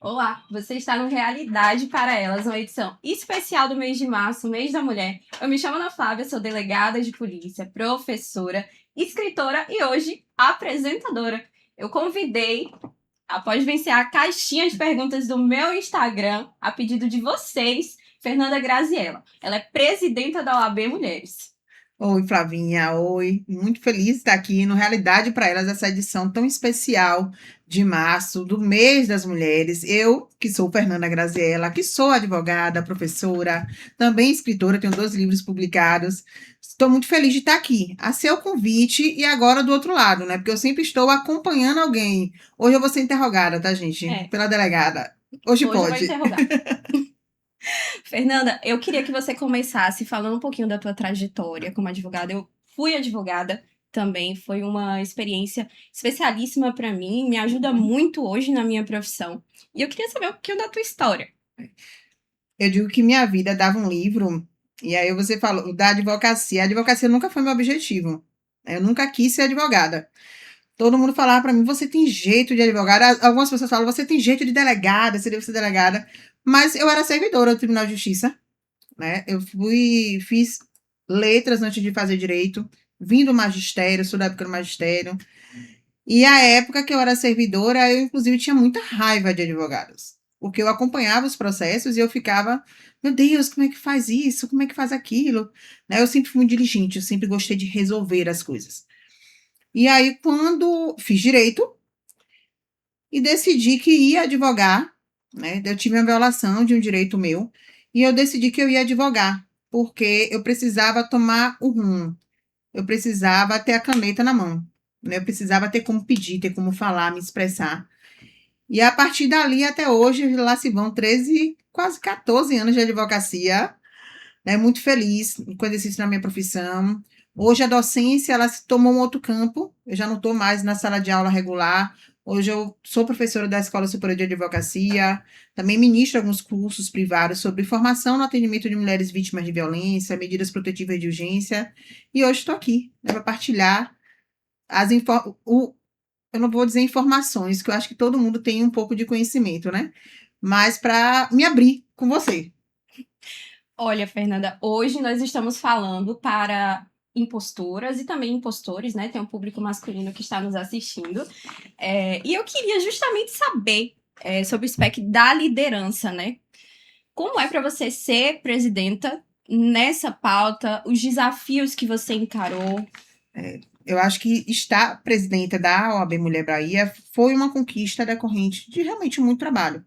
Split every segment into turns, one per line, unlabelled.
Olá, você está no Realidade para Elas, uma edição especial do mês de março, mês da mulher. Eu me chamo Ana Flávia, sou delegada de polícia, professora, escritora e hoje apresentadora. Eu convidei, após vencer a caixinha de perguntas do meu Instagram, a pedido de vocês, Fernanda Graziella. Ela é presidenta da OAB Mulheres.
Oi, Flavinha, oi. Muito feliz de estar aqui no Realidade para Elas, essa edição tão especial de março, do mês das mulheres. Eu, que sou Fernanda Graziella, que sou advogada, professora, também escritora, tenho 2 livros publicados. Estou muito feliz de estar aqui, a seu convite e agora do outro lado, né? Porque eu sempre estou acompanhando alguém. Hoje eu vou ser interrogada, tá, gente? Pela delegada. Hoje
eu vou
pode.
interrogar. Fernanda, eu queria que você começasse falando um pouquinho da tua trajetória como advogada. Eu fui advogada também, foi uma experiência especialíssima para mim, me ajuda muito hoje na minha profissão. E eu queria saber um pouquinho da tua história.
Eu digo que minha vida dava um livro, e aí você falou da advocacia. A advocacia nunca foi meu objetivo. Eu nunca quis ser advogada. Todo mundo falava para mim, você tem jeito de advogada. Algumas pessoas falam, você tem jeito de delegada, você deve ser delegada. Mas eu era servidora do Tribunal de Justiça, né? Fiz letras antes de fazer direito, vim do magistério, sou da época do magistério. E a época que eu era servidora, eu inclusive tinha muita raiva de advogados. Porque eu acompanhava os processos e eu ficava, meu Deus, como é que faz isso? Como é que faz aquilo? Né? Eu sempre fui muito diligente, eu sempre gostei de resolver as coisas. E aí, quando fiz direito e decidi que ia advogar, né? Eu tive uma violação de um direito meu e eu decidi que eu ia advogar, porque eu precisava tomar o rumo, eu precisava ter a caneta na mão, né? Eu precisava ter como pedir, ter como falar, me expressar. E a partir dali até hoje, lá se vão 13, quase 14 anos de advocacia, né? Muito feliz com o exercício na minha profissão. Hoje a docência, ela se tomou um outro campo, eu já não estou mais na sala de aula regular. Hoje eu sou professora da Escola Superior de Advocacia, também ministro alguns cursos privados sobre formação no atendimento de mulheres vítimas de violência, medidas protetivas de urgência, e hoje estou aqui, né, para partilhar eu não vou dizer informações, que eu acho que todo mundo tem um pouco de conhecimento, né? Mas para me abrir com você.
Olha, Fernanda, hoje nós estamos falando para impostoras e também impostores, né? Tem um público masculino que está nos assistindo. E eu queria justamente saber sobre o SPEC da liderança, né? Como é para você ser presidenta nessa pauta, os desafios que você encarou?
Eu acho que estar presidenta da OAB Mulher Bahia foi uma conquista decorrente de realmente muito trabalho.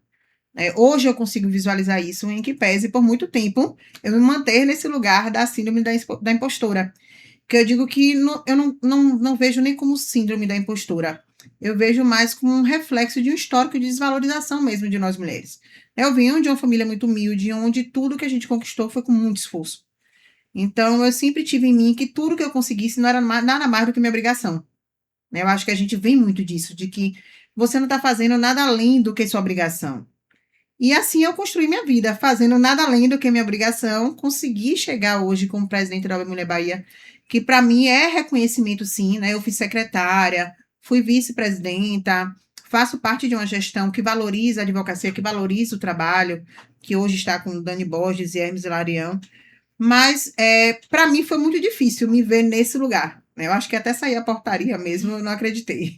Hoje eu consigo visualizar isso, em que pese por muito tempo eu me manter nesse lugar da síndrome da impostora. Que eu digo que eu não vejo nem como síndrome da impostora. Eu vejo mais como um reflexo de um histórico de desvalorização mesmo de nós mulheres. Eu venho de uma família muito humilde, onde tudo que a gente conquistou foi com muito esforço. Então, eu sempre tive em mim que tudo que eu conseguisse não era nada mais do que minha obrigação. Eu acho que a gente vem muito disso, de que você não está fazendo nada além do que sua obrigação. E assim eu construí minha vida, fazendo nada além do que minha obrigação, consegui chegar hoje como presidente da Mulher Bahia, que para mim é reconhecimento sim, né? Eu fui secretária, fui vice-presidenta, faço parte de uma gestão que valoriza a advocacia, que valoriza o trabalho, que hoje está com Dani Borges e Hermes Hilarião. Mas para mim foi muito difícil me ver nesse lugar. Eu acho que até sair a portaria mesmo, eu não acreditei.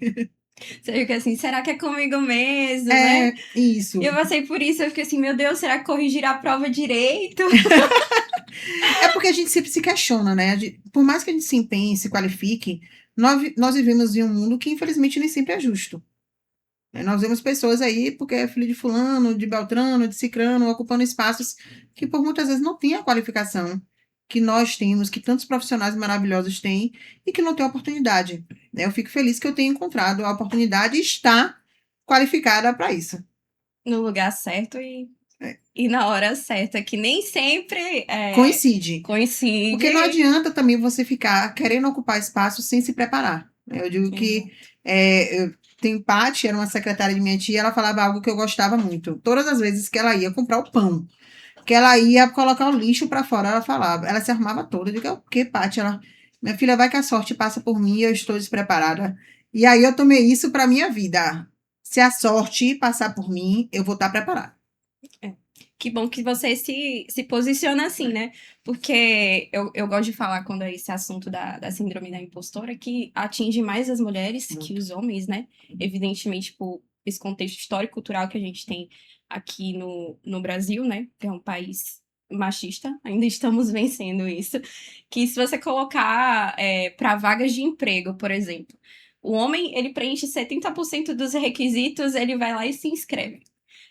Você fica assim, será que é comigo mesmo, né?
Isso.
Eu passei por isso, eu fiquei assim, meu Deus, será que corrigir a prova direito?
É porque a gente sempre se questiona, né? Por mais que a gente se empenhe, se qualifique, nós vivemos em um mundo que infelizmente nem sempre é justo. Nós vemos pessoas aí, porque é filho de fulano, de beltrano, de cicrano, ocupando espaços que por muitas vezes não têm a qualificação que nós temos, que tantos profissionais maravilhosos têm e que não têm oportunidade. Eu fico feliz que eu tenha encontrado a oportunidade e estar qualificada para isso.
No lugar certo e na hora certa, que nem sempre
Coincide.
coincide.
Porque não adianta também você ficar querendo ocupar espaço sem se preparar. Eu digo que tem Paty, era uma secretária de minha tia, ela falava algo que eu gostava muito. Todas as vezes que ela ia comprar o pão, que ela ia colocar o lixo para fora, ela falava, ela se arrumava toda. Eu digo, é o que, Paty? Ela, minha filha, vai que a sorte passa por mim, eu estou despreparada. E aí eu tomei isso para minha vida. Se a sorte passar por mim, eu vou estar preparada.
Que bom que você se posiciona assim, né? Porque eu gosto de falar quando é esse assunto da síndrome da impostora, que atinge mais as mulheres que os homens, né? Evidentemente, por esse contexto histórico-cultural que a gente tem aqui no Brasil, né? Que é um país machista, ainda estamos vencendo isso. Que se você colocar para vagas de emprego, por exemplo, o homem, ele preenche 70% dos requisitos, ele vai lá e se inscreve.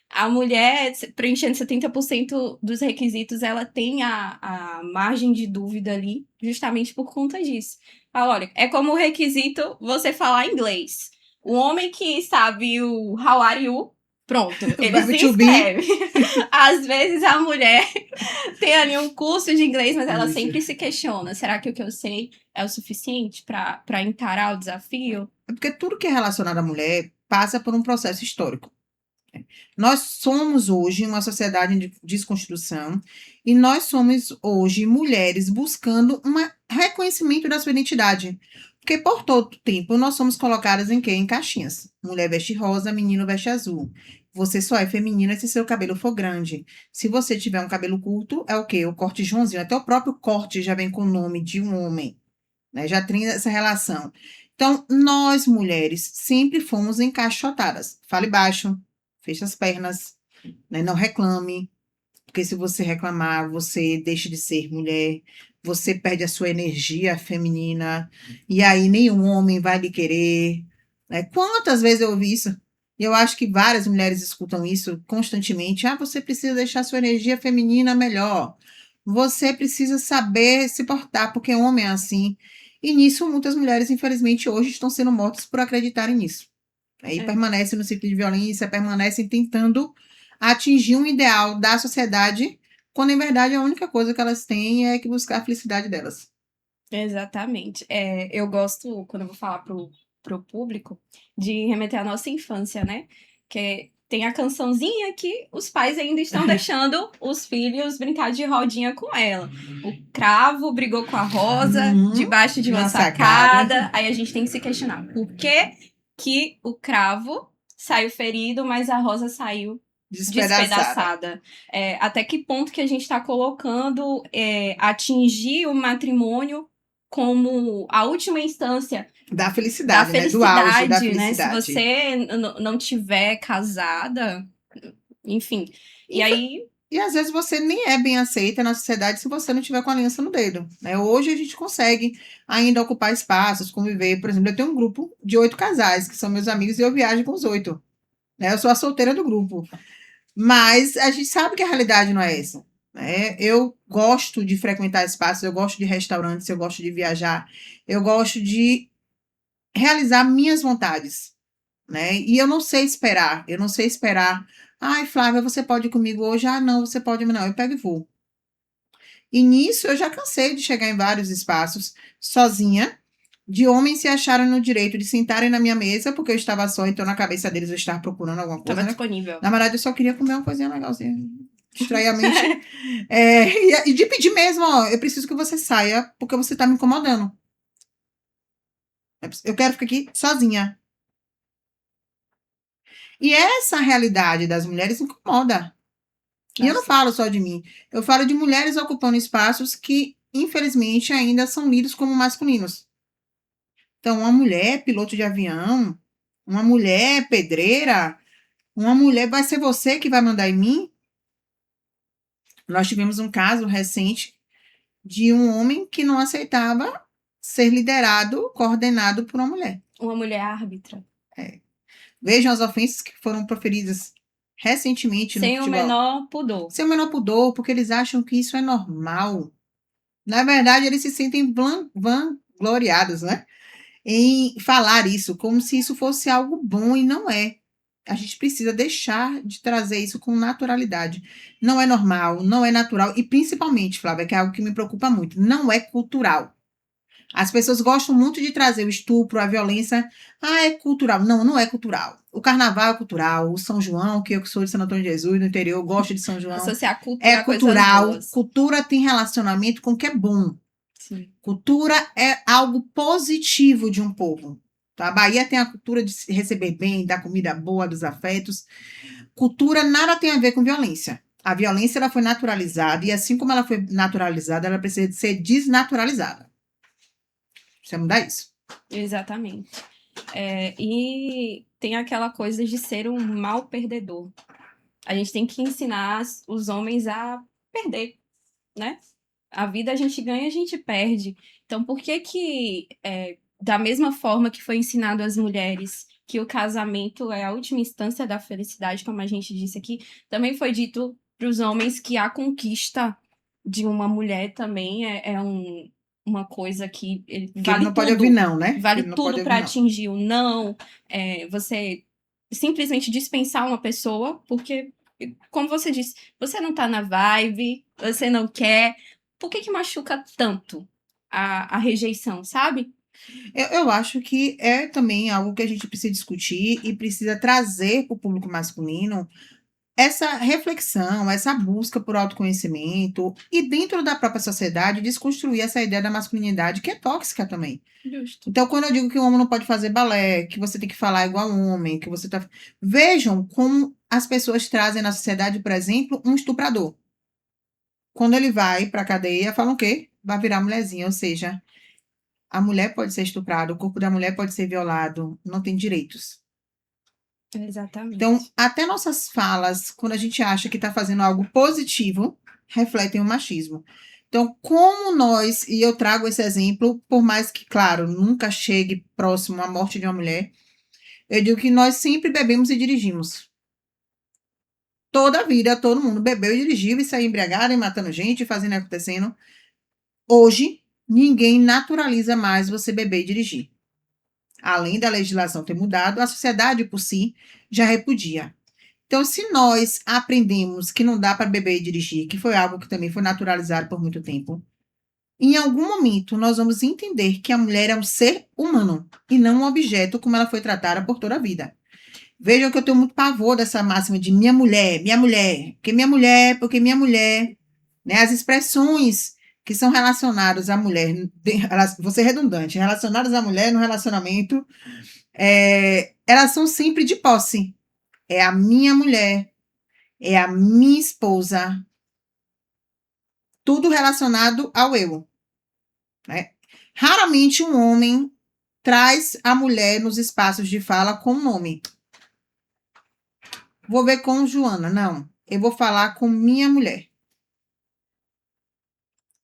A mulher, preenchendo 70% dos requisitos, ela tem a margem de dúvida ali, justamente por conta disso. Fala, olha, é como requisito você falar inglês. O homem que sabe o how are you, pronto, ele
Verbo
se
to be.
inscreve. Às vezes a mulher tem ali um curso de inglês, mas ela
Isso.
sempre se questiona: será que o que eu sei é o suficiente para encarar o desafio?
É porque tudo que é relacionado à mulher passa por um processo histórico. Nós somos hoje uma sociedade de desconstrução e nós somos hoje mulheres buscando um reconhecimento da sua identidade. Porque por todo tempo nós somos colocadas em quê? Em caixinhas. Mulher veste rosa, menino veste azul. Você só é feminina se seu cabelo for grande. Se você tiver um cabelo curto, é o quê? O corte Joãozinho. Até o próprio corte já vem com o nome de um homem, né? Já tem essa relação. Então, nós mulheres sempre fomos encaixotadas. Fale baixo, feche as pernas, né? Não reclame, porque se você reclamar, você deixa de ser mulher, você perde a sua energia feminina, e aí nenhum homem vai lhe querer, né? Quantas vezes eu ouvi isso? E eu acho que várias mulheres escutam isso constantemente. Ah, você precisa deixar sua energia feminina melhor. Você precisa saber se portar, porque homem é assim. E nisso, muitas mulheres, infelizmente, hoje estão sendo mortas por acreditarem nisso. Aí
É.
permanecem no ciclo de violência, permanecem tentando atingir um ideal da sociedade, quando em verdade a única coisa que elas têm é que buscar a felicidade delas.
Exatamente. Eu gosto, quando eu vou falar pro público, de remeter à nossa infância, né? Que tem a cançãozinha que os pais ainda estão deixando os filhos brincar de rodinha com ela. O cravo brigou com a rosa debaixo de uma
Na sacada.
sacada. Aí a gente tem que se questionar por que que o cravo saiu ferido, mas a rosa saiu
Despedaçada.
despedaçada. Até que ponto que a gente está colocando atingir o matrimônio como a última instância
Da
da
felicidade, né? Do auge da
felicidade, né? Se
felicidade.
você não tiver casada, enfim. E aí,
E às vezes você nem é bem aceita na sociedade se você não tiver com a aliança no dedo, né? Hoje a gente consegue ainda ocupar espaços, conviver. Por exemplo, eu tenho um grupo de 8 casais, que são meus amigos, e eu viajo com os 8. Né? Eu sou a solteira do grupo. Mas a gente sabe que a realidade não é essa. Né? Eu gosto de frequentar espaços, eu gosto de restaurantes, eu gosto de viajar, eu gosto de realizar minhas vontades. Né? E eu não sei esperar, eu não sei esperar. Ai, Flávia, você pode ir comigo hoje? Ah, não, você pode, não. Eu pego e vou. E nisso eu já cansei de chegar em vários espaços sozinha, de homens se acharam no direito de sentarem na minha mesa, porque eu estava só, então na cabeça deles eu estava procurando alguma coisa,
estava
né?
disponível.
Na verdade, eu só queria comer uma coisinha legalzinha, distrair a mente. E de pedir mesmo, ó, eu preciso que você saia, porque você está me incomodando. Eu quero ficar aqui sozinha. E essa realidade das mulheres incomoda. E eu não falo só de mim. Eu falo de mulheres ocupando espaços que, infelizmente, ainda são lidos como masculinos. Então, uma mulher piloto de avião, uma mulher pedreira, uma mulher vai ser você que vai mandar em mim? Nós tivemos um caso recente de um homem que não aceitava ser liderado, coordenado por uma mulher.
Uma mulher árbitra.
Vejam as ofensas que foram proferidas recentemente no
Sem o
futebol.
menor pudor.
Sem o menor pudor, porque eles acham que isso é normal. Na verdade, eles se sentem vangloriados, né? Em falar isso, como se isso fosse algo bom e não é. A gente precisa deixar de trazer isso com naturalidade. Não é normal, não é natural e principalmente, Flávia, que é algo que me preocupa muito, não é cultural. As pessoas gostam muito de trazer o estupro, a violência. Ah, é cultural. Não, não é cultural. O carnaval é cultural. O São João, que eu que sou de Santo Antônio de Jesus, no interior, eu gosto de São João.
Associar cultura
É
a coisas
cultural.
boas.
Cultura tem relacionamento com o que é bom.
Sim.
Cultura é algo positivo de um povo. Tá? A Bahia tem a cultura de se receber bem, da comida boa, dos afetos. Cultura nada tem a ver com violência. A violência ela foi naturalizada e assim como ela foi naturalizada, ela precisa de ser desnaturalizada. Precisa mudar isso.
Exatamente. E tem aquela coisa de ser um mal perdedor. A gente tem que ensinar os homens a perder, né? A vida a gente ganha, a gente perde. Então, por que da mesma forma que foi ensinado às mulheres que o casamento é a última instância da felicidade, como a gente disse aqui, também foi dito para os homens que a conquista de uma mulher também uma coisa que
Que ele não pode ouvir não, né? Que
vale
ele não pode
tudo
ouvir
para
não.
atingir o não, você simplesmente dispensar uma pessoa, porque, como você disse, você não tá na vibe, você não quer. Por que machuca tanto a rejeição, sabe?
Eu acho que é também algo que a gente precisa discutir e precisa trazer para o público masculino essa reflexão, essa busca por autoconhecimento e dentro da própria sociedade desconstruir essa ideia da masculinidade que é tóxica também.
Justo.
Então, quando eu digo que o homem não pode fazer balé, que você tem que falar igual homem, que você tá. Vejam como as pessoas trazem na sociedade, por exemplo, um estuprador. Quando ele vai para a cadeia, falam o quê? Vai virar mulherzinha, ou seja, a mulher pode ser estuprada, o corpo da mulher pode ser violado, não tem direitos.
Exatamente.
Então, até nossas falas, quando a gente acha que está fazendo algo positivo, refletem o machismo. Então, como nós, e eu trago esse exemplo, por mais que, claro, nunca chegue próximo à morte de uma mulher, eu digo que nós sempre bebemos e dirigimos. Toda a vida, todo mundo bebeu e dirigiu e saiu embriagado e matando gente, fazendo e acontecendo. Hoje, ninguém naturaliza mais você beber e dirigir. Além da legislação ter mudado, a sociedade por si já repudia. Então, se nós aprendemos que não dá para beber e dirigir, que foi algo que também foi naturalizado por muito tempo, em algum momento nós vamos entender que a mulher é um ser humano e não um objeto como ela foi tratada por toda a vida. Vejam que eu tenho muito pavor dessa máxima de minha mulher, porque minha mulher, né? As expressões que são relacionadas à mulher, vou ser redundante, relacionadas à mulher no relacionamento, elas são sempre de posse. É a minha mulher, é a minha esposa, tudo relacionado ao eu, né? Raramente um homem traz a mulher nos espaços de fala com nome. Vou ver com Joana, não. Eu vou falar com minha mulher.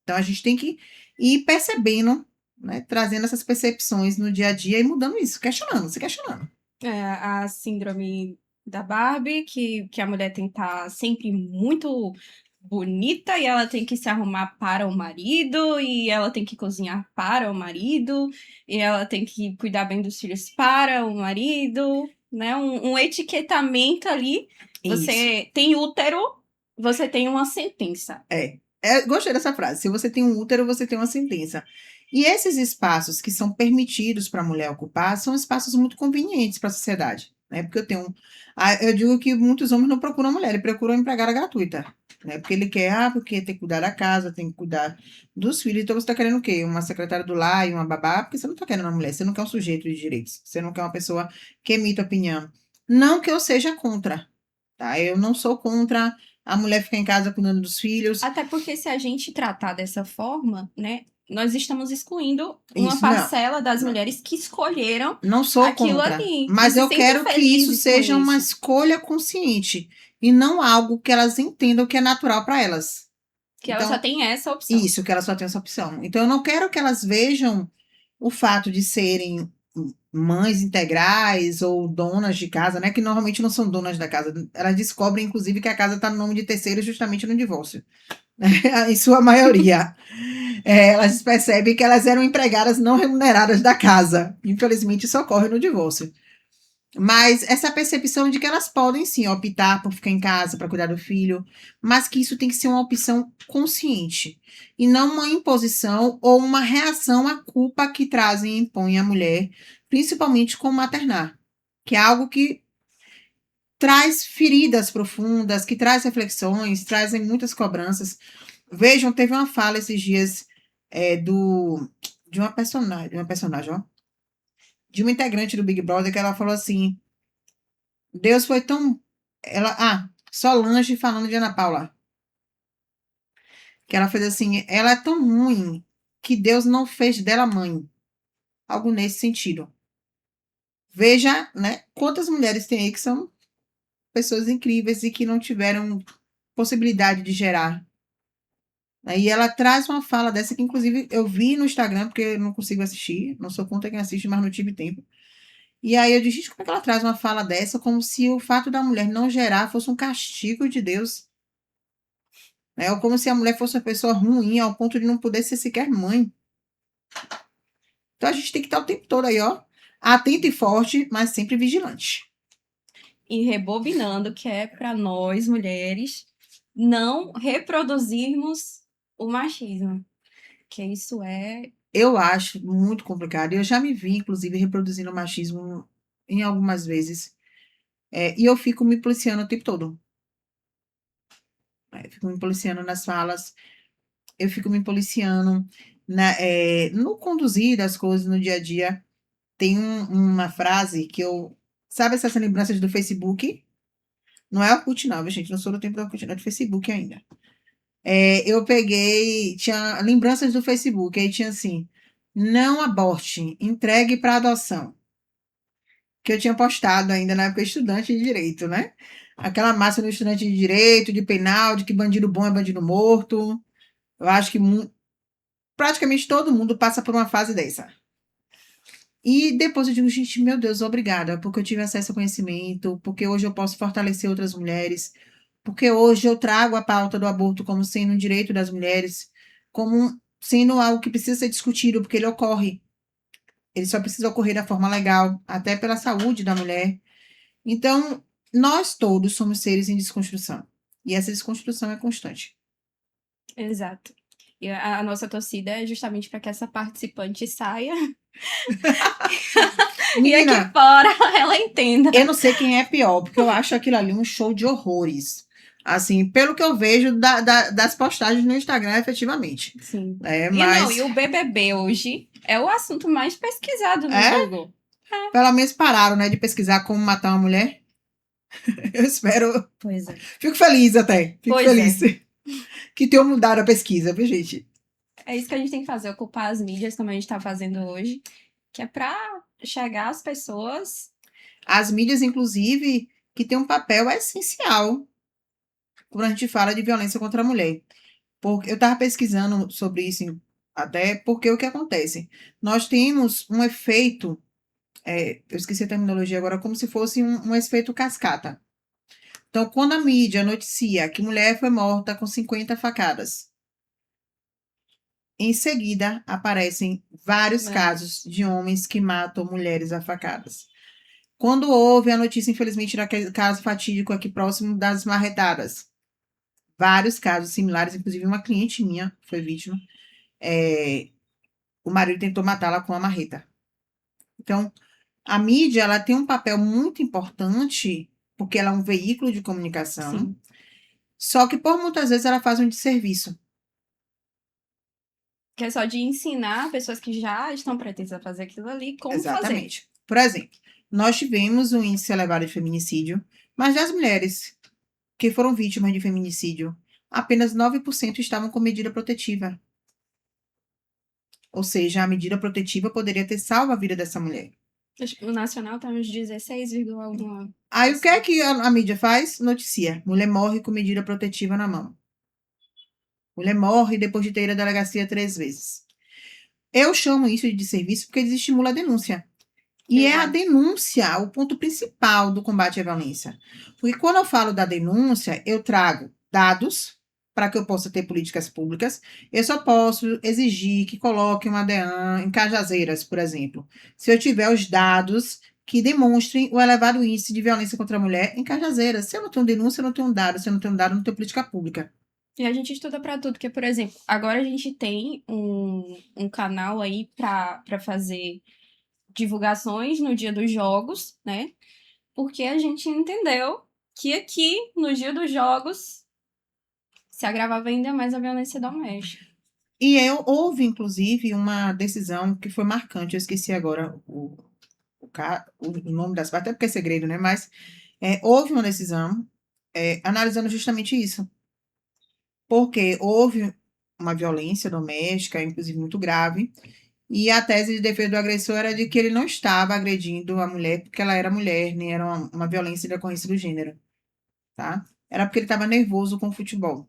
Então a gente tem que ir percebendo, né, trazendo essas percepções no dia a dia e mudando isso, questionando, se questionando.
A síndrome da Barbie, que a mulher tem que estar sempre muito bonita e ela tem que se arrumar para o marido e ela tem que cozinhar para o marido e ela tem que cuidar bem dos filhos para o marido, né? Um etiquetamento ali. Você tem útero, você tem uma sentença.
Gostei dessa frase. Se você tem um útero, você tem uma sentença. E esses espaços que são permitidos para a mulher ocupar são espaços muito convenientes para a sociedade, né? Porque eu digo que muitos homens não procuram mulher, ele procura uma empregada gratuita, né? Porque ele quer, porque tem que cuidar da casa, tem que cuidar dos filhos. Então você está querendo o quê? Uma secretária do lar e uma babá? Porque você não está querendo uma mulher, você não quer um sujeito de direitos, você não quer uma pessoa que emita opinião. Não que eu seja contra, tá? Eu não sou contra a mulher ficar em casa cuidando dos filhos.
Até porque se a gente tratar dessa forma, né, nós estamos excluindo uma
Isso,
parcela das
não.
mulheres que escolheram
Não sou
aquilo
contra,
ali.
mas
E se
eu
sentem
quero que isso
felizes com
seja uma
isso.
escolha consciente e não algo que elas entendam que é natural para elas.
Que ela
Então,
só tem essa opção.
isso, que elas só têm essa opção. Então, eu não quero que elas vejam o fato de serem mães integrais ou donas de casa, né? Que normalmente não são donas da casa. Elas descobrem, inclusive, que a casa está no nome de terceiro justamente no divórcio. Em sua maioria. Elas percebem que elas eram empregadas não remuneradas da casa. Infelizmente, isso ocorre no divórcio. Mas essa percepção de que elas podem sim optar por ficar em casa para cuidar do filho, mas que isso tem que ser uma opção consciente e não uma imposição ou uma reação à culpa que trazem e impõem à mulher, principalmente com o maternar, que é algo que traz feridas profundas, que traz reflexões, trazem muitas cobranças. Vejam, teve uma fala esses dias de uma personagem, ó, de uma integrante do Big Brother que ela falou assim: Deus foi tão. Solange falando de Ana Paula. Que ela fez assim: ela é tão ruim que Deus não fez dela mãe. Algo nesse sentido. Veja, né, quantas mulheres tem aí que são pessoas incríveis e que não tiveram possibilidade de gerar. Aí ela traz uma fala dessa que, inclusive, eu vi no Instagram, porque eu não consigo assistir, não sou contra quem assiste, mas não tive tempo. E aí eu disse, gente, como é que ela traz uma fala dessa como se o fato da mulher não gerar fosse um castigo de Deus, né? Ou como se a mulher fosse uma pessoa ruim ao ponto de não poder ser sequer mãe. Então a gente tem que estar o tempo todo aí, ó, atento e forte, mas sempre vigilante.
E rebobinando, que é para nós, mulheres, não reproduzirmos o machismo. Que isso é.
Eu acho muito complicado. Eu já me vi, inclusive, reproduzindo o machismo em algumas vezes. E eu fico me policiando o tempo todo. Fico me policiando nas falas, eu fico me policiando no conduzir das coisas no dia a dia. Tem uma frase que eu. Sabe essas lembranças do Facebook? Não é Orkut, não, viu, gente? Não sou do tempo do Orkut, não é do Facebook ainda. Eu peguei. Tinha lembranças do Facebook, aí tinha assim: não aborte, entregue para adoção. Que eu tinha postado ainda na época estudante de direito, né? Aquela massa do estudante de direito, de penal, de que bandido bom é bandido morto. Eu acho que praticamente todo mundo passa por uma fase dessa. E depois eu digo, gente, meu Deus, obrigada, porque eu tive acesso ao conhecimento, porque hoje eu posso fortalecer outras mulheres, porque hoje eu trago a pauta do aborto como sendo um direito das mulheres, como sendo algo que precisa ser discutido, porque ele ocorre. Ele só precisa ocorrer da forma legal, até pela saúde da mulher. Então, nós todos somos seres em desconstrução. E essa desconstrução é constante.
Exato. E a nossa torcida é justamente para que essa participante saia e aqui
Menina,
fora ela entenda.
eu não sei quem é pior, porque eu acho aquilo ali um show de horrores. Assim, pelo que eu vejo das postagens no Instagram, efetivamente.
Sim.
Mas,
E o BBB hoje é o assunto mais pesquisado no
é,
Google.
pelo menos pararam, né, de pesquisar como matar uma mulher. Eu espero.
Pois é.
Fico feliz até. Fico
Pois
feliz
é.
que tenham mudado a pesquisa, viu, gente?
É isso que a gente tem que fazer, ocupar as mídias, como a gente está fazendo hoje, que é para chegar às pessoas.
As mídias, inclusive, que têm um papel essencial quando a gente fala de violência contra a mulher. Porque eu estava pesquisando sobre isso, até porque o que acontece? Nós temos um efeito, eu esqueci a terminologia agora, como se fosse um efeito cascata. Então, quando a mídia noticia que mulher foi morta com 50 facadas, em seguida aparecem vários casos de homens que matam mulheres a facadas. Quando houve a notícia, infelizmente, daquele caso fatídico aqui próximo das marretadas, vários casos similares, inclusive uma cliente minha foi vítima. O marido tentou matá-la com a marreta. Então, a mídia ela tem um papel muito importante, porque ela é um veículo de comunicação,
Sim.
só que por muitas vezes ela faz um desserviço.
Que é só de ensinar pessoas que já estão pretensas a fazer aquilo ali como fazer.
Exatamente. Por exemplo, nós tivemos um índice elevado de feminicídio, mas das mulheres que foram vítimas de feminicídio, apenas 9% estavam com medida protetiva. Ou seja, a medida protetiva poderia ter salvo a vida dessa mulher.
O nacional tá uns 16,1.
Aí o que é que a mídia faz? Noticia. Mulher morre com medida protetiva na mão. Mulher morre depois de ter ido à delegacia 3 vezes. Eu chamo isso de serviço porque desestimula a denúncia. E é a
Exato.
denúncia o ponto principal do combate à violência. Porque quando eu falo da denúncia, eu trago dados para que eu possa ter políticas públicas. Eu só posso exigir que coloque uma DEAN em Cajazeiras, por exemplo, se eu tiver os dados que demonstrem o elevado índice de violência contra a mulher em Cajazeiras. Se eu não tenho denúncia, eu não tenho dado. Se eu não tenho dado, eu não tenho política pública.
E a gente estuda para tudo, que, por exemplo, agora a gente tem um canal aí para fazer divulgações no dia dos jogos, né? Porque a gente entendeu que aqui, no dia dos jogos, se agravava ainda mais a violência doméstica.
E houve, inclusive, uma decisão que foi marcante, eu esqueci agora o nome das partes, até porque é segredo, né? Mas houve uma decisão analisando justamente isso. Porque houve uma violência doméstica, inclusive muito grave, e a tese de defesa do agressor era de que ele não estava agredindo a mulher porque ela era mulher, nem era uma violência de decorrência do gênero, tá? Era porque ele estava nervoso com o futebol.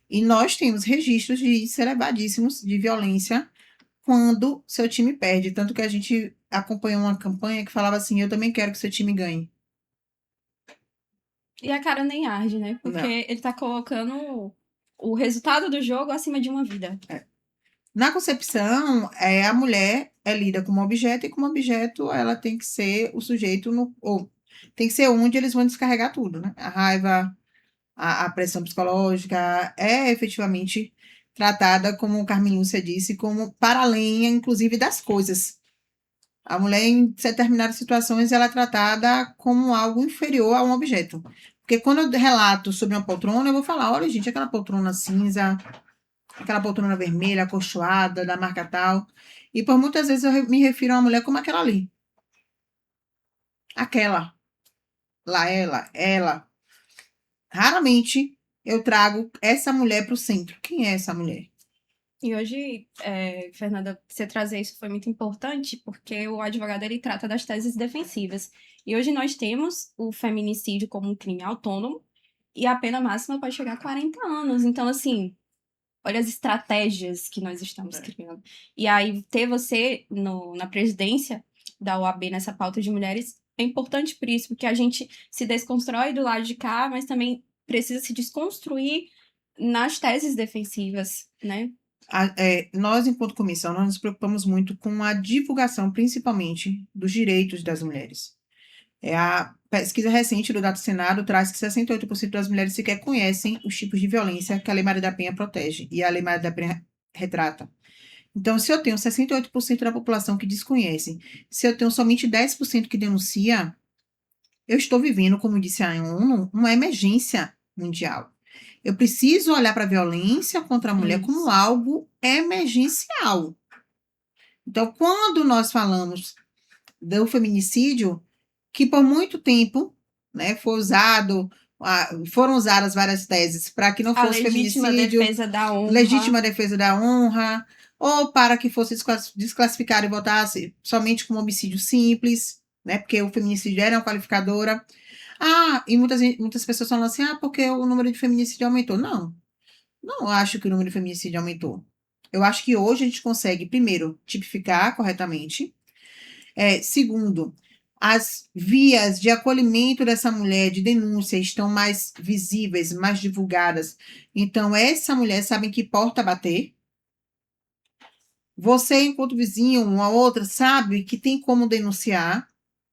E nós temos registros de índices elevadíssimos de violência quando seu time perde. Tanto que a gente acompanhou uma campanha que falava assim: eu também quero que seu time ganhe.
E a cara nem arde, né? Porque
Não.
ele tá colocando o resultado do jogo acima de uma vida.
Na concepção, a mulher é lida como objeto e como objeto ela tem que ser o sujeito ou tem que ser onde eles vão descarregar tudo, né? A raiva, a pressão psicológica é efetivamente tratada, como o Carmen Lúcia disse, como para além, inclusive, das coisas. A mulher, em determinadas situações, ela é tratada como algo inferior a um objeto. Porque quando eu relato sobre uma poltrona, eu vou falar: olha, gente, aquela poltrona cinza, aquela poltrona vermelha, acolchoada, da marca tal. E por muitas vezes eu me refiro a uma mulher como aquela ali. Aquela. Lá, ela. Raramente eu trago essa mulher para o centro. Quem é essa mulher?
E hoje, Fernanda, você trazer isso foi muito importante, porque o advogado ele trata das teses defensivas. E hoje nós temos o feminicídio como um crime autônomo e a pena máxima pode chegar a 40 anos. Então, assim, olha as estratégias que nós estamos criando. E aí, ter você na presidência da OAB nessa pauta de mulheres é importante por isso, porque a gente se desconstrói do lado de cá, mas também precisa se desconstruir nas teses defensivas, né?
Nós, enquanto comissão, nós nos preocupamos muito com a divulgação, principalmente, dos direitos das mulheres. A pesquisa recente do Dado Senado traz que 68% das mulheres sequer conhecem os tipos de violência que a Lei Maria da Penha protege e a Lei Maria da Penha retrata. Então, se eu tenho 68% da população que desconhece, se eu tenho somente 10% que denuncia, eu estou vivendo, como disse a ONU, uma emergência mundial. Eu preciso olhar para a violência contra a mulher como
Isso.
algo emergencial. Então, quando nós falamos do feminicídio, que por muito tempo, né, foram usadas várias teses para que não
A
fosse
legítima
feminicídio,
defesa da honra.
legítima defesa da honra, ou para que fosse desclassificado e votasse somente como homicídio simples, né, porque o feminicídio era uma qualificadora. E muitas pessoas falam assim: porque o número de feminicídio aumentou. Não, não acho que o número de feminicídio aumentou. Eu acho que hoje a gente consegue, primeiro, tipificar corretamente. Segundo, as vias de acolhimento dessa mulher, de denúncia, estão mais visíveis, mais divulgadas. Então, essa mulher sabe que porta bater. Você, enquanto vizinho, uma outra, sabe que tem como denunciar.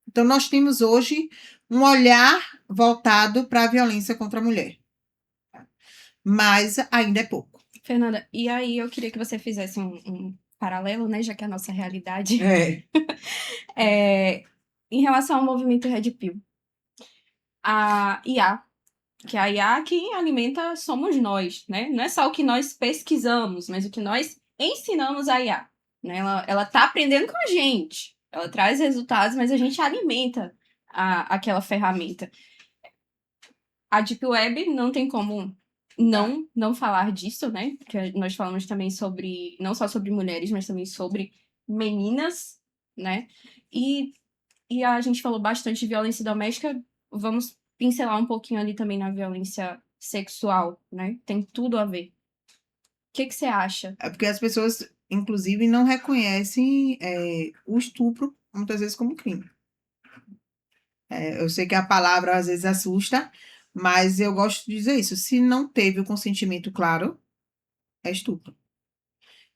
Então, nós temos hoje um olhar voltado para a violência contra a mulher. Mas ainda é pouco.
Fernanda, e aí eu queria que você fizesse um paralelo, né, já que é a nossa realidade, em relação ao movimento Red Pill. A IA, que a IA que alimenta somos nós, né? Não é só o que nós pesquisamos, mas o que nós ensinamos a IA. Né? Ela tá aprendendo com a gente. Ela traz resultados, mas a gente alimenta aquela ferramenta. A Deep Web não tem como não falar disso, né? Porque nós falamos também sobre, não só sobre mulheres, mas também sobre meninas, né? E, e a gente falou bastante de violência doméstica, vamos pincelar um pouquinho ali também na violência sexual, né? Tem tudo a ver. O que que você acha?
É porque as pessoas, inclusive, não reconhecem o estupro, muitas vezes, como crime. Eu sei que a palavra às vezes assusta, mas eu gosto de dizer isso. Se não teve o consentimento claro, é estupro.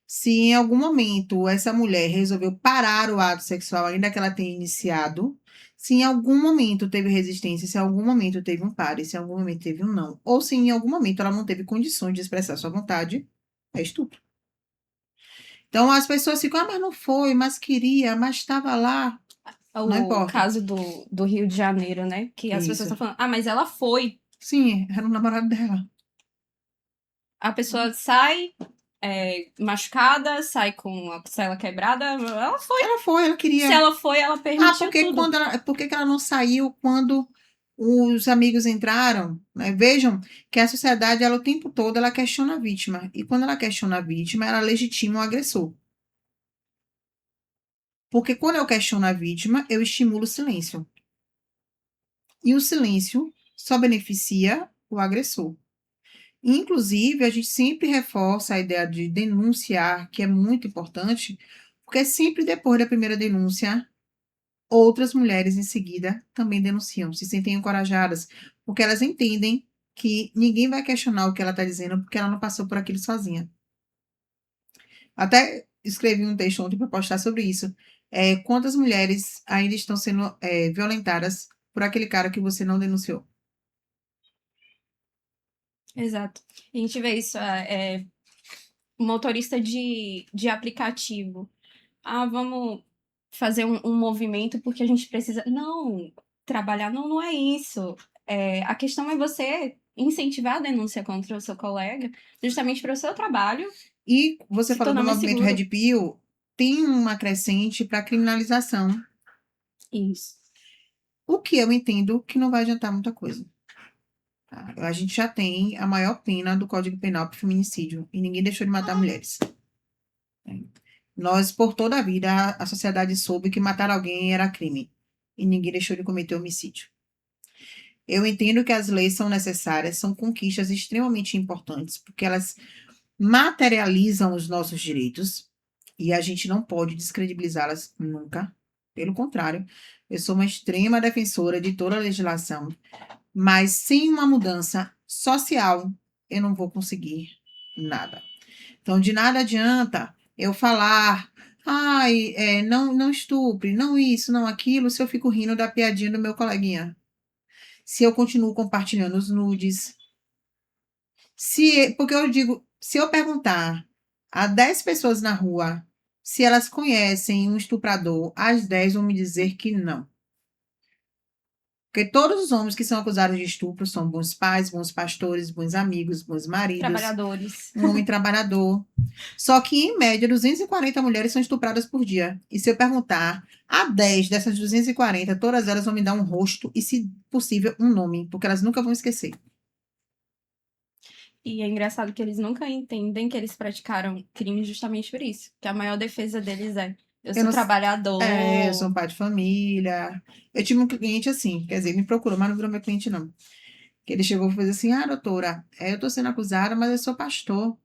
Se em algum momento essa mulher resolveu parar o ato sexual, ainda que ela tenha iniciado, se em algum momento teve resistência, se em algum momento teve um pare, se em algum momento teve um não, ou se em algum momento ela não teve condições de expressar sua vontade, é estupro. Então as pessoas ficam: mas não foi, mas queria, mas estava lá. Não
O
importa.
caso do Rio de Janeiro, né? Que as pessoas
Isso.
estão falando, mas ela foi.
Sim, era o namorado dela.
A pessoa sai, machucada, sai com a costela quebrada. Ela foi.
Ela
Se
queria.
ela foi, ela permitiu
Porque
tudo.
por que que ela não saiu quando os amigos entraram, né? Vejam que a sociedade, ela o tempo todo, ela questiona a vítima. E quando ela questiona a vítima, ela legitima o agressor. Porque quando eu questiono a vítima, eu estimulo o silêncio. E o silêncio só beneficia o agressor. Inclusive, a gente sempre reforça a ideia de denunciar, que é muito importante, porque sempre depois da primeira denúncia, outras mulheres em seguida também denunciam, se sentem encorajadas, porque elas entendem que ninguém vai questionar o que ela está dizendo, porque ela não passou por aquilo sozinha. Até escrevi um texto ontem para postar sobre isso. Quantas mulheres ainda estão sendo violentadas por aquele cara que você não denunciou?
Exato. A gente vê isso, motorista de aplicativo. Ah, vamos fazer um movimento porque a gente precisa. Não, trabalhar não é isso. A questão é você incentivar a denúncia contra o seu colega, justamente para o seu trabalho
E você
se
falou do
tornar mais
movimento
seguro.
Red Pill, tem uma crescente para criminalização,
Isso.
o que eu entendo que não vai adiantar muita coisa. Tá? A gente já tem a maior pena do Código Penal para feminicídio e ninguém deixou de matar mulheres. Nós, por toda a vida, a sociedade soube que matar alguém era crime e ninguém deixou de cometer homicídio. Eu entendo que as leis são necessárias, são conquistas extremamente importantes, porque elas materializam os nossos direitos e a gente não pode descredibilizá-las nunca. Pelo contrário, eu sou uma extrema defensora de toda a legislação, mas sem uma mudança social, eu não vou conseguir nada. Então, de nada adianta eu falar, ai, não estupre, não isso, não aquilo, se eu fico rindo da piadinha do meu coleguinha. Se eu continuo compartilhando os nudes. Porque eu digo, se eu perguntar a 10 pessoas na rua se elas conhecem um estuprador, as 10 vão me dizer que não. Porque todos os homens que são acusados de estupro são bons pais, bons pastores, bons amigos, bons maridos,
Trabalhadores.
um homem trabalhador. Só que, em média, 240 mulheres são estupradas por dia. E se eu perguntar a 10 dessas 240, todas elas vão me dar um rosto e, se possível, um nome, porque elas nunca vão esquecer.
E é engraçado que eles nunca entendem que eles praticaram crime justamente por isso. Que a maior defesa deles é: eu
Eu
sou
não, eu sou
trabalhador.
um pai de família. Eu tive um cliente assim, quer dizer, me procurou, mas não virou meu cliente, não. Que ele chegou e falou assim: ah, doutora, eu estou sendo acusada, mas eu sou pastor.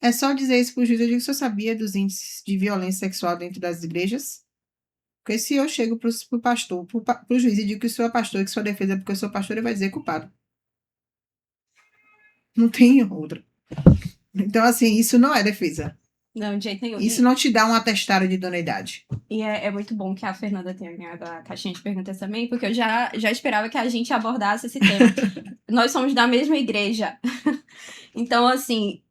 É só dizer isso para o juiz. Eu digo: o senhor sabia dos índices de violência sexual dentro das igrejas? Porque se eu chego para o pastor, para o juiz e digo que o senhor é pastor e que sua defesa é porque eu sou pastor, ele vai dizer culpado. Não tem outra. Então, assim, isso não é defesa.
Não, de jeito nenhum.
Isso não te dá um atestado de idoneidade.
E é muito bom que a Fernanda tenha ganhado a caixinha de perguntas também, porque eu já esperava que a gente abordasse esse tema. Nós somos da mesma igreja. Então, assim,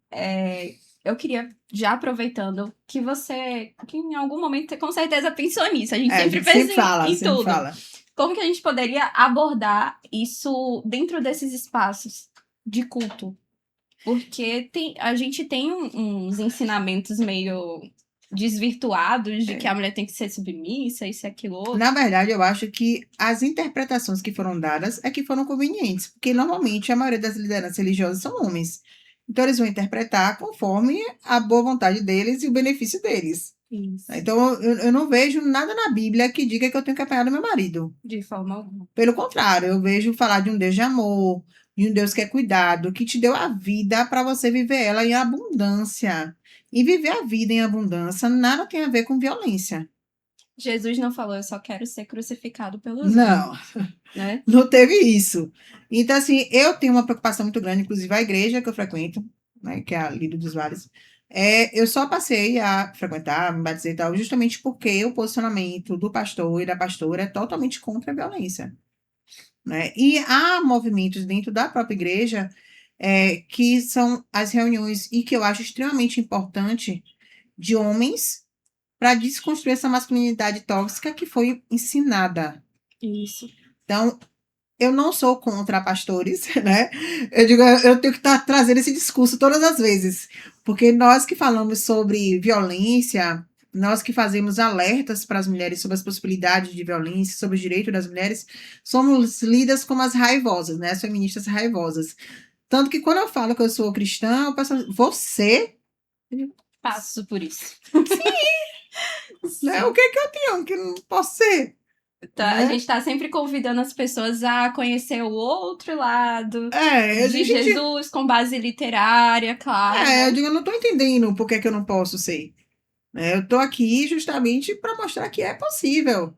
eu queria, já aproveitando, que você, que em algum momento, você com certeza pensou nisso. A gente
A
sempre
gente
pensa
sempre fala,
em
sempre
tudo.
fala.
Como que a gente poderia abordar isso dentro desses espaços de culto? Porque a gente tem uns ensinamentos meio desvirtuados de que a mulher tem que ser submissa, isso e aquilo outro.
Na verdade, eu acho que as interpretações que foram dadas é que foram convenientes, porque normalmente a maioria das lideranças religiosas são homens. Então, eles vão interpretar conforme a boa vontade deles e o benefício deles.
Isso.
Então, eu não vejo nada na Bíblia que diga que eu tenho que apanhar do meu marido.
De forma alguma.
Pelo contrário, eu vejo falar de um Deus de amor, de um Deus que é cuidado, que te deu a vida para você viver ela em abundância. E viver a vida em abundância nada tem a ver com violência.
Jesus não falou, eu só quero ser crucificado pelos
Não.
homens, né?
Não teve isso. Então, assim, eu tenho uma preocupação muito grande, inclusive a igreja que eu frequento, né, que é a Líder dos Vales, eu só passei a frequentar, me batizei e tal, justamente porque o posicionamento do pastor e da pastora é totalmente contra a violência, né? E há movimentos dentro da própria igreja que são as reuniões, e que eu acho extremamente importante, de homens para desconstruir essa masculinidade tóxica que foi ensinada.
Isso.
Então, eu não sou contra pastores, né? Eu digo, eu tenho que estar trazendo esse discurso todas as vezes, porque nós que falamos sobre violência, nós que fazemos alertas para as mulheres sobre as possibilidades de violência, sobre o direito das mulheres, somos lidas como as raivosas, né? As feministas raivosas. Tanto que quando eu falo que eu sou cristã, o pessoal, você,
Passo por isso.
né? O que é que eu tenho que não posso ser?
A
Né?
gente tá sempre convidando as pessoas a conhecer o outro lado
É,
de
gente,
Jesus com base literária, claro,
eu
né?
digo, eu não estou entendendo por que que eu não posso ser. Né? Eu estou aqui justamente para mostrar que é possível,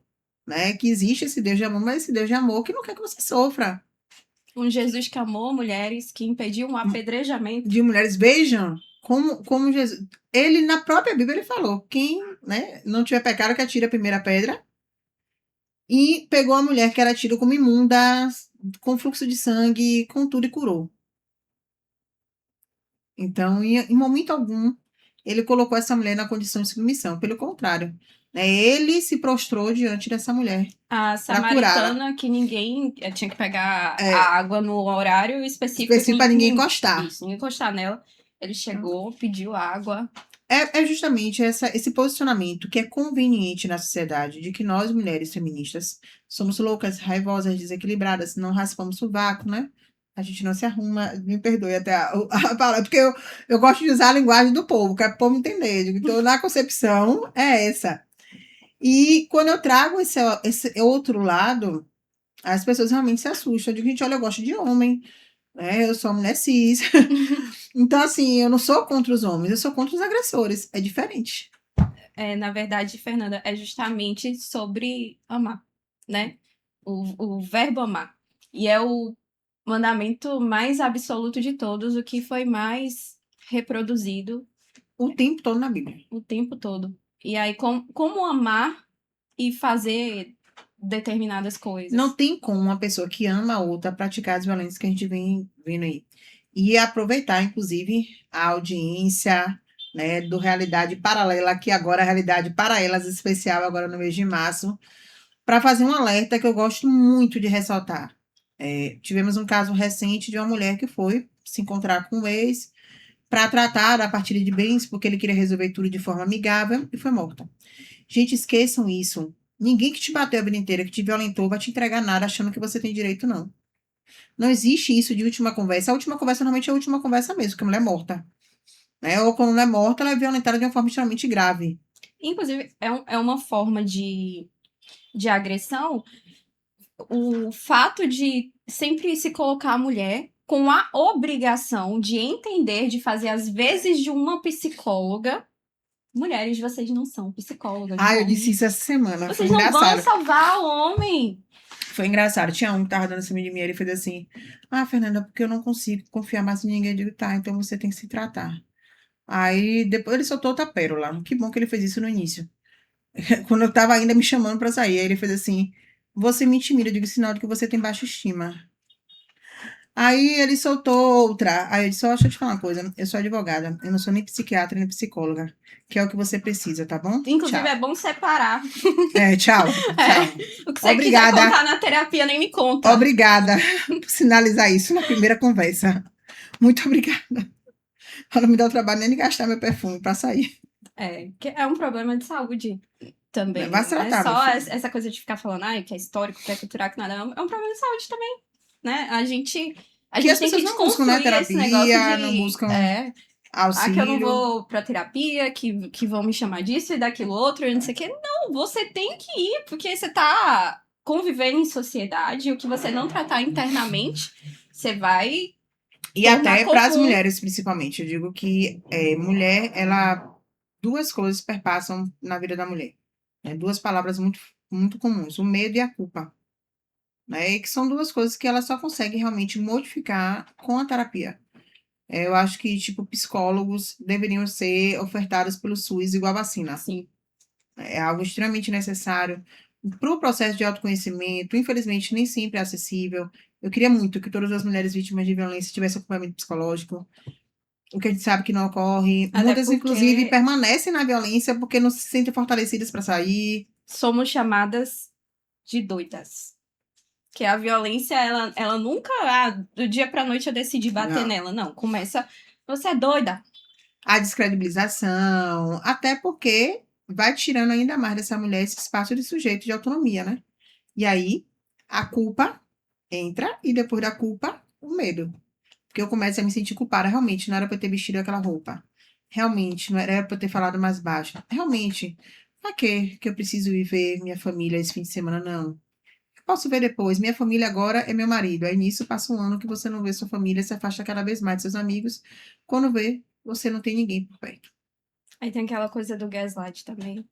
né? Que existe esse Deus de amor, mas esse Deus de amor que não quer que você sofra.
Um Jesus que amou mulheres, que impediu um apedrejamento.
De mulheres, vejam como Jesus. Ele, na própria Bíblia, ele falou: quem, né, não tiver pecado, que atire a primeira pedra. E pegou a mulher que era tida como imunda, com fluxo de sangue, com tudo e curou. Então, em momento algum, ele colocou essa mulher na condição de submissão. Pelo contrário, né, ele se prostrou diante dessa mulher
A
para curá-la.
samaritana, que ninguém tinha que pegar a
É,
água no horário específico,
específico para ninguém encostar.
isso, ninguém encostar nela. Ele chegou, pediu água.
É justamente esse posicionamento que é conveniente na sociedade, de que nós, mulheres feministas, somos loucas, raivosas, desequilibradas, não raspamos sovaco, né? A gente não se arruma, me perdoe até a palavra, porque eu gosto de usar a linguagem do povo, que é para o povo entender. Então, na concepção, é essa. E quando eu trago esse outro lado, as pessoas realmente se assustam. Eu digo, gente, olha, eu gosto de homem, né? Eu sou uma mulher cis. Então, assim, eu não sou contra os homens, eu sou contra os agressores. É diferente.
Na verdade, Fernanda, é justamente sobre amar, né? O verbo amar. E é o mandamento mais absoluto de todos, o que foi mais reproduzido
O tempo todo na Bíblia.
o tempo todo. E aí, como amar e fazer determinadas coisas?
Não tem como uma pessoa que ama a outra praticar as violências que a gente vem vendo aí. E aproveitar, inclusive, a audiência, né, do Realidade Paralela, que agora é a Realidade para Elas especial, agora no mês de março, para fazer um alerta que eu gosto muito de ressaltar. Tivemos um caso recente de uma mulher que foi se encontrar com um ex para tratar a partilha de bens, porque ele queria resolver tudo de forma amigável e foi morta. Gente, esqueçam isso. Ninguém que te bateu a vida inteira, que te violentou, vai te entregar nada achando que você tem direito, não. Não existe isso de última conversa. A última conversa normalmente é a última conversa mesmo, porque a mulher é morta. Né? Ou quando não é morta, ela é violentada de uma forma extremamente grave.
Inclusive, é uma forma de agressão o fato de sempre se colocar a mulher com a obrigação de entender, de fazer as vezes de uma psicóloga. Mulheres, vocês não são psicólogas.
Ah, eu
homens.
disse isso essa semana. Foi
Vocês não vão
engraçado.
salvar o homem.
Foi engraçado. Tinha um que tava dando em cima de mim, ele fez assim: Ah, Fernanda, porque eu não consigo confiar mais em ninguém. Eu digo, tá, então você tem que se tratar. Aí depois ele soltou outra pérola. Que bom que ele fez isso no início. Quando eu tava ainda me chamando pra sair, aí ele fez assim: Você me intimida, eu digo, sinal de que você tem baixa estima. Aí ele soltou outra. Aí eu disse: Ó, deixa eu te falar uma coisa. Eu sou advogada, eu não sou nem psiquiatra nem psicóloga, que é o que você precisa, tá bom?
Inclusive,
Tchau.
é bom separar.
Tchau.
O que você
Obrigada.
quiser contar na terapia, nem me conta.
Obrigada por sinalizar isso na primeira conversa. Muito obrigada. Para não me dar o trabalho nem de gastar meu perfume para sair.
Que é um problema de saúde também.
Vai se
Não é
tratar,
só
meu filho.
essa coisa de ficar falando, que é histórico, que é cultural, que nada. É um problema de saúde também, né? A gente
Que as
tem
pessoas
que
não buscam, né,
desconstruir esse negócio
terapia,
de...
não buscam
que eu não
auxílio.
vou pra terapia, que vão me chamar disso e daquilo outro, e não sei o quê. Não, você tem que ir, porque você tá convivendo em sociedade, e o que você não tratar internamente, você vai
E
tornar
até para as
comum.
mulheres, principalmente. Eu digo que mulher, duas coisas perpassam na vida da mulher. Duas palavras muito, muito comuns: o medo e a culpa. E que são duas coisas que ela só consegue realmente modificar com a terapia. Eu acho que, tipo, psicólogos deveriam ser ofertados pelo SUS igual a vacina.
Sim.
É algo extremamente necessário para o processo de autoconhecimento. Infelizmente, nem sempre é acessível. Eu queria muito que todas as mulheres vítimas de violência tivessem acompanhamento psicológico. O que a gente sabe que não ocorre.
Até
Muitas,
porque
inclusive, permanecem na violência porque não se sentem fortalecidas para sair.
somos chamadas de doidas. Porque a violência, ela nunca, do dia pra noite eu decidi bater
Não.
nela. Não, começa, você é doida.
A descredibilização, até porque vai tirando ainda mais dessa mulher esse espaço de sujeito de autonomia, né? E aí a culpa entra e depois da culpa, o medo. Porque eu começo a me sentir culpada. Realmente, não era pra eu ter vestido aquela roupa. Realmente, não era pra eu ter falado mais baixo. Realmente, pra quê que eu preciso ir ver minha família esse fim de semana? Não. Eu posso ver depois. Minha família agora é meu marido. Aí nisso passa um ano que você não vê sua família, se afasta cada vez mais de seus amigos. Quando vê, você não tem ninguém por perto.
Aí tem aquela coisa do gaslight também.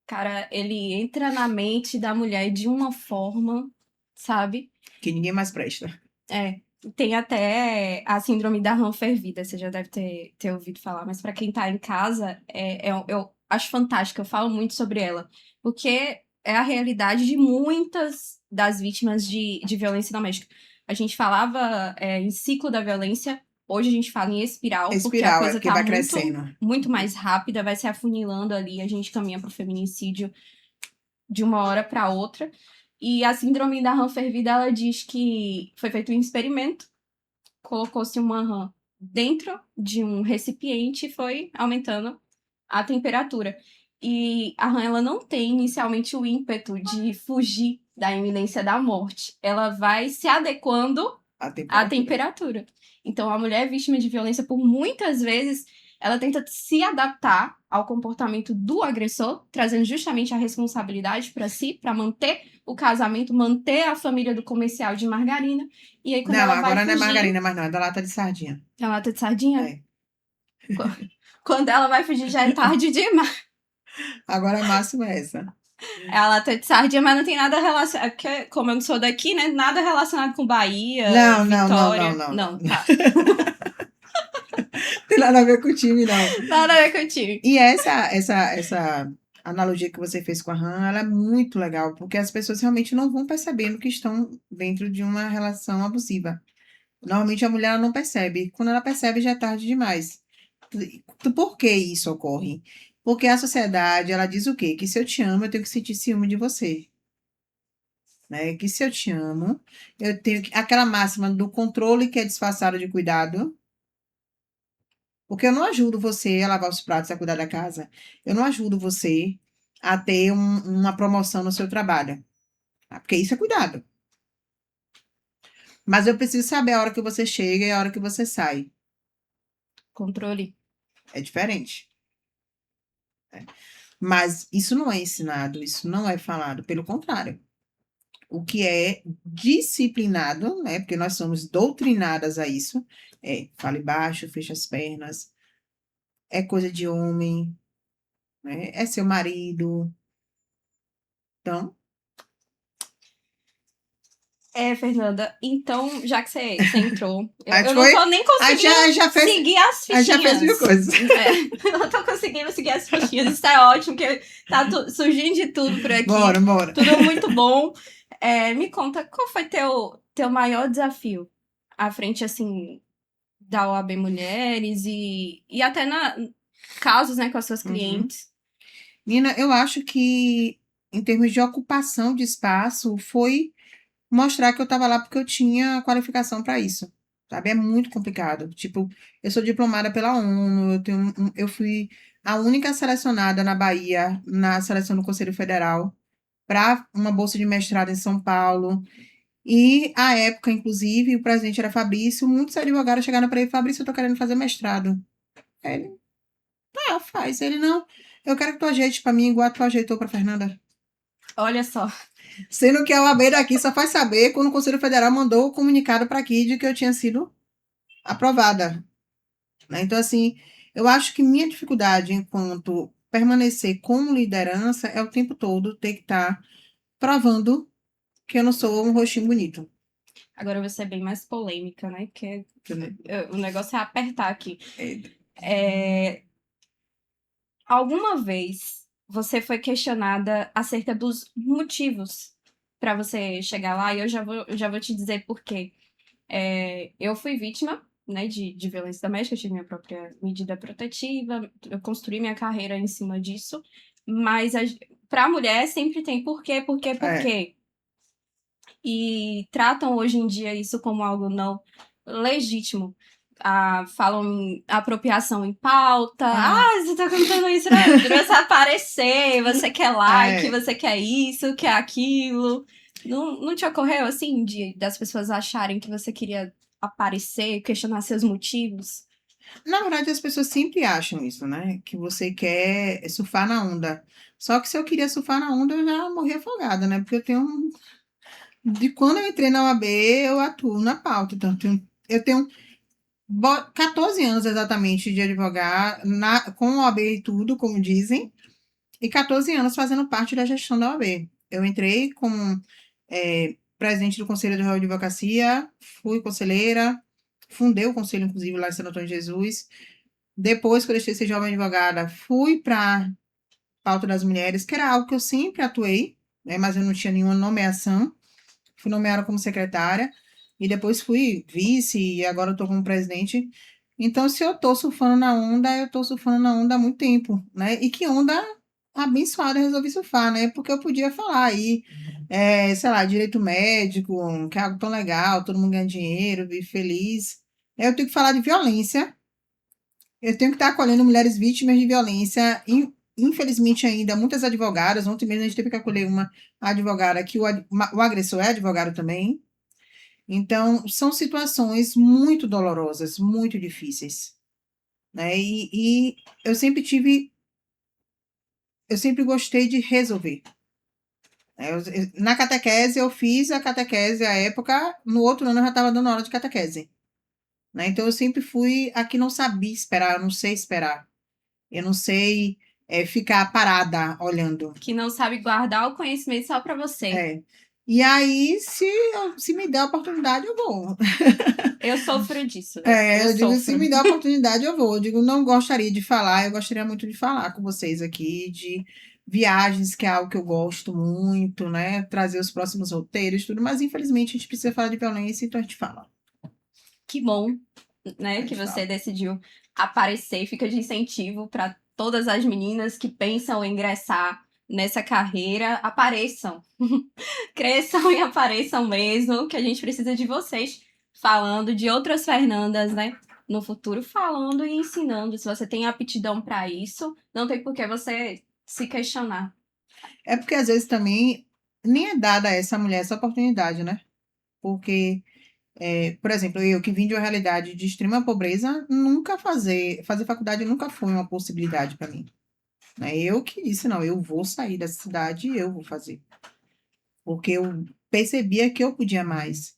Cara, ele entra na mente da mulher de uma forma, sabe?
Que ninguém mais presta.
É. Tem até a síndrome da rã fervida, você já deve ter ouvido falar, mas pra quem tá em casa, eu acho fantástica, eu falo muito sobre ela, porque é a realidade de muitas das vítimas de violência doméstica. A gente falava em ciclo da violência, hoje a gente fala em espiral, porque a
Espiral, é
coisa
porque
tá
vai crescendo.
muito mais rápida, vai se afunilando ali, a gente caminha pro feminicídio de uma hora para outra. E a síndrome da rã fervida, ela diz que foi feito um experimento, colocou-se uma rã dentro de um recipiente e foi aumentando a temperatura. E a rã, ela não tem inicialmente o ímpeto de fugir da iminência da morte. Ela vai se adequando
A
à
temperatura.
temperatura. Então, a mulher vítima de violência, por muitas vezes, ela tenta se adaptar ao comportamento do agressor, trazendo justamente a responsabilidade para si, para manter o casamento, manter a família do comercial de margarina. E aí, quando
Não,
ela vai
agora não é
fugir,
margarina mais não, é da lata de sardinha.
a lata de sardinha,
É.
quando ela vai fugir já é tarde demais.
Agora a máxima é essa.
É a lata de sardinha, mas não tem nada relacionado, porque como eu não sou daqui, né, nada relacionado com Bahia,
Não, não, não, não,
Vitória.
não, não.
Não, tá.
Tem nada a ver com o time, não.
Nada a ver contigo.
E essa analogia que você fez com a Han, ela é muito legal, porque as pessoas realmente não vão percebendo que estão dentro de uma relação abusiva. Normalmente a mulher ela não percebe. Quando ela percebe, já é tarde demais. Por que isso ocorre? Porque a sociedade, ela diz o quê? Que se eu te amo, eu tenho que sentir ciúme de você. Né? Que se eu te amo, eu tenho que... Aquela máxima do controle que é disfarçado de cuidado. Porque eu não ajudo você a lavar os pratos, a cuidar da casa. Eu não ajudo você a ter uma promoção no seu trabalho. Tá? Porque isso é cuidado. Mas eu preciso saber a hora que você chega e a hora que você sai.
Controle.
É diferente. Né? Mas isso não é ensinado, isso não é falado. Pelo contrário. O que é disciplinado, né? Porque nós somos doutrinadas a isso. Fale baixo, feche as pernas. É coisa de homem, né? É seu marido. Então,
Fernanda, então, já que você entrou,
a
eu
gente
não
foi.
tô nem
A
conseguindo
gente já fez.
seguir as
A gente já fez mil
fichinhas.
coisas.
Não tô conseguindo seguir as fichinhas. Isso é ótimo, porque tá surgindo de tudo por aqui.
Bora, bora.
Tudo muito bom. Me conta, qual foi teu maior desafio à frente, assim, da OAB Mulheres e até casos, né, com as suas
Uhum.
clientes?
Nina, eu acho que em termos de ocupação de espaço, foi mostrar que eu estava lá porque eu tinha qualificação para isso. Sabe? É muito complicado. Tipo, eu sou diplomada pela ONU, eu fui a única selecionada na Bahia, na seleção do Conselho Federal, para uma bolsa de mestrado em São Paulo. E, à época, inclusive, o presidente era Fabrício, muitos advogados chegaram para ele, Fabrício, eu tô querendo fazer mestrado. Aí ele, faz. Ele, não, eu quero que tu ajeite para mim igual tu ajeitou para Fernanda.
Olha só.
Sendo que a OAB daqui só faz saber quando o Conselho Federal mandou o comunicado para aqui de que eu tinha sido aprovada. Né? Então, assim, eu acho que minha dificuldade enquanto permanecer como liderança é o tempo todo ter que estar provando que eu não sou um rostinho bonito.
Agora eu vou ser bem mais polêmica, né? Porque
Entendeu?
o negócio é apertar aqui.
É,
Alguma vez você foi questionada acerca dos motivos para você chegar lá? E eu já vou te dizer por quê. Eu fui vítima, né, de violência doméstica, eu tive minha própria medida protetiva, eu construí minha carreira em cima disso, mas para a mulher sempre tem por quê, por quê, por
é,
quê. e tratam hoje em dia isso como algo não legítimo. Ah, falam em apropriação em pauta.
Ah,
Você tá cantando isso pra você aparecer, você quer like,
é.
você quer isso, quer aquilo. Não te ocorreu, assim, das pessoas acharem que você queria aparecer, questionar seus motivos?
Na verdade, as pessoas sempre acham isso, né? Que você quer surfar na onda. Só que se eu queria surfar na onda, eu já morri afogada, né? Porque eu tenho. De quando eu entrei na UAB, eu atuo na pauta. Então, eu tenho 14 anos exatamente de advogar, com a OAB e tudo, como dizem, e 14 anos fazendo parte da gestão da OAB. Eu entrei como presidente do Conselho de Advocacia, fui conselheira, fundei o conselho, inclusive, lá em Santo Antônio de Jesus. Depois que eu deixei de ser jovem advogada, fui para a pauta das mulheres, que era algo que eu sempre atuei, né, mas eu não tinha nenhuma nomeação. Fui nomeada como secretária e depois fui vice e agora eu estou como presidente. Então, se eu estou surfando na onda, eu estou surfando na onda há muito tempo, né? E que onda abençoada eu resolvi surfar, né? Porque eu podia falar aí, sei lá, direito médico, que é algo tão legal, todo mundo ganha dinheiro, vive feliz. Eu tenho que falar de violência, eu tenho que estar acolhendo mulheres vítimas de violência. Infelizmente, ainda, muitas advogadas. Ontem mesmo a gente teve que acolher uma advogada que o agressor é advogado também. Então, são situações muito dolorosas, muito difíceis, né? E eu sempre gostei de resolver. Né? Na catequese, eu fiz a catequese à época, no outro ano eu já estava dando aula de catequese. Né? Então, eu sempre fui a que não sabia esperar, eu não sei esperar. Eu não sei ficar parada olhando.
Que não sabe guardar o conhecimento só pra você.
É. E aí, se me der a oportunidade, eu vou.
Eu sofro disso. Eu
Eu digo, se
sofro.
me der a oportunidade, eu vou. Eu digo, não gostaria de falar, eu gostaria muito de falar com vocês aqui, de viagens, que é algo que eu gosto muito, né? Trazer os próximos roteiros, tudo, mas infelizmente a gente precisa falar de violência, então a gente fala.
Que bom, né,
A
que
gente
você
fala.
decidiu aparecer. Fica de incentivo para todas as meninas que pensam em ingressar nessa carreira. Apareçam. Cresçam e apareçam mesmo, que a gente precisa de vocês falando de outras Fernandas, né? No futuro, falando e ensinando. Se você tem aptidão para isso, não tem por que você se questionar.
É porque às vezes também nem é dada a essa mulher essa oportunidade, né? Porque por exemplo, eu que vim de uma realidade de extrema pobreza, nunca fazer faculdade nunca foi uma possibilidade para mim. Né? Eu que disse, não, eu vou sair dessa cidade e eu vou fazer. Porque eu percebia que eu podia mais.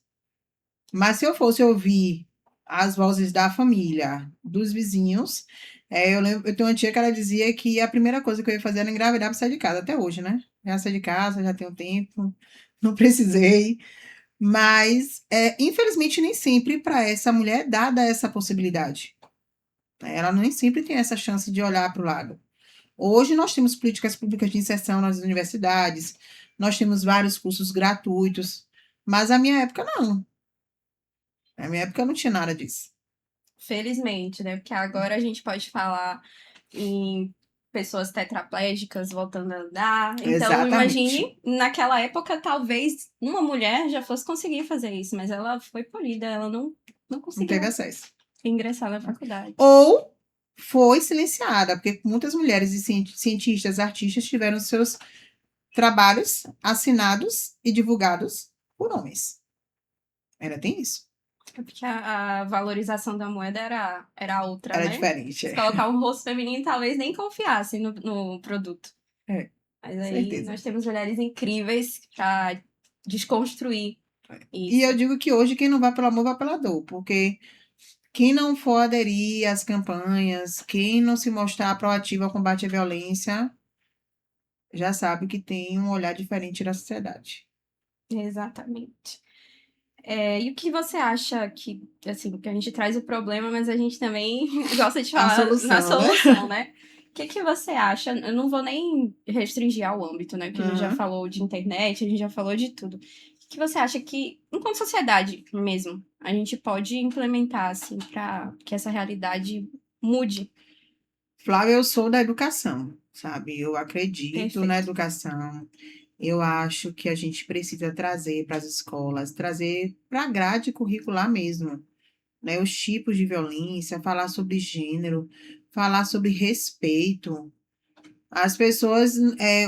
Mas se eu fosse ouvir as vozes da família, dos vizinhos, eu lembro, eu tenho uma tia que ela dizia que a primeira coisa que eu ia fazer era engravidar para sair de casa, até hoje, né? Já saí de casa, já tenho tempo, não precisei. Mas, infelizmente, nem sempre para essa mulher é dada essa possibilidade. Né? Ela nem sempre tem essa chance de olhar para o lado. Hoje nós temos políticas públicas de inserção nas universidades, nós temos vários cursos gratuitos, mas a minha época não. Na minha época não tinha nada disso.
Felizmente, né? Porque agora a gente pode falar em pessoas tetraplégicas voltando a andar. Então,
Exatamente.
imagine, naquela época, talvez uma mulher já fosse conseguir fazer isso, mas ela foi polida, ela não
Não teve
conseguiu
acesso.
ingressar na faculdade.
Ou foi silenciada, porque muitas mulheres e cientistas, artistas tiveram seus trabalhos assinados e divulgados por homens. Ainda tem isso.
É porque a valorização da moeda era outra,
Era
né?
diferente.
Se colocar um rosto feminino, talvez nem confiasse no produto.
É,
Mas aí
certeza.
nós temos mulheres incríveis para desconstruir
E eu
isso.
digo que hoje quem não vai pelo amor vai pela dor, porque quem não for aderir às campanhas, quem não se mostrar proativo ao combate à violência, já sabe que tem um olhar diferente da sociedade.
Exatamente. E o que você acha que, assim, que a gente traz o problema, mas a gente também gosta de
A
falar na
solução, né?
solução, né? O que você acha? Eu não vou nem restringir ao âmbito, né? Porque a gente já
Aham.
falou de internet, a gente já falou de tudo. O que você acha que, enquanto sociedade mesmo, a gente pode implementar, assim, para que essa realidade mude?
Flávia, eu sou da educação, sabe? Eu acredito na
Perfeito.
educação. eu acho que a gente precisa trazer para as escolas, trazer para a grade curricular mesmo, né? Os tipos de violência, falar sobre gênero, falar sobre respeito. As pessoas,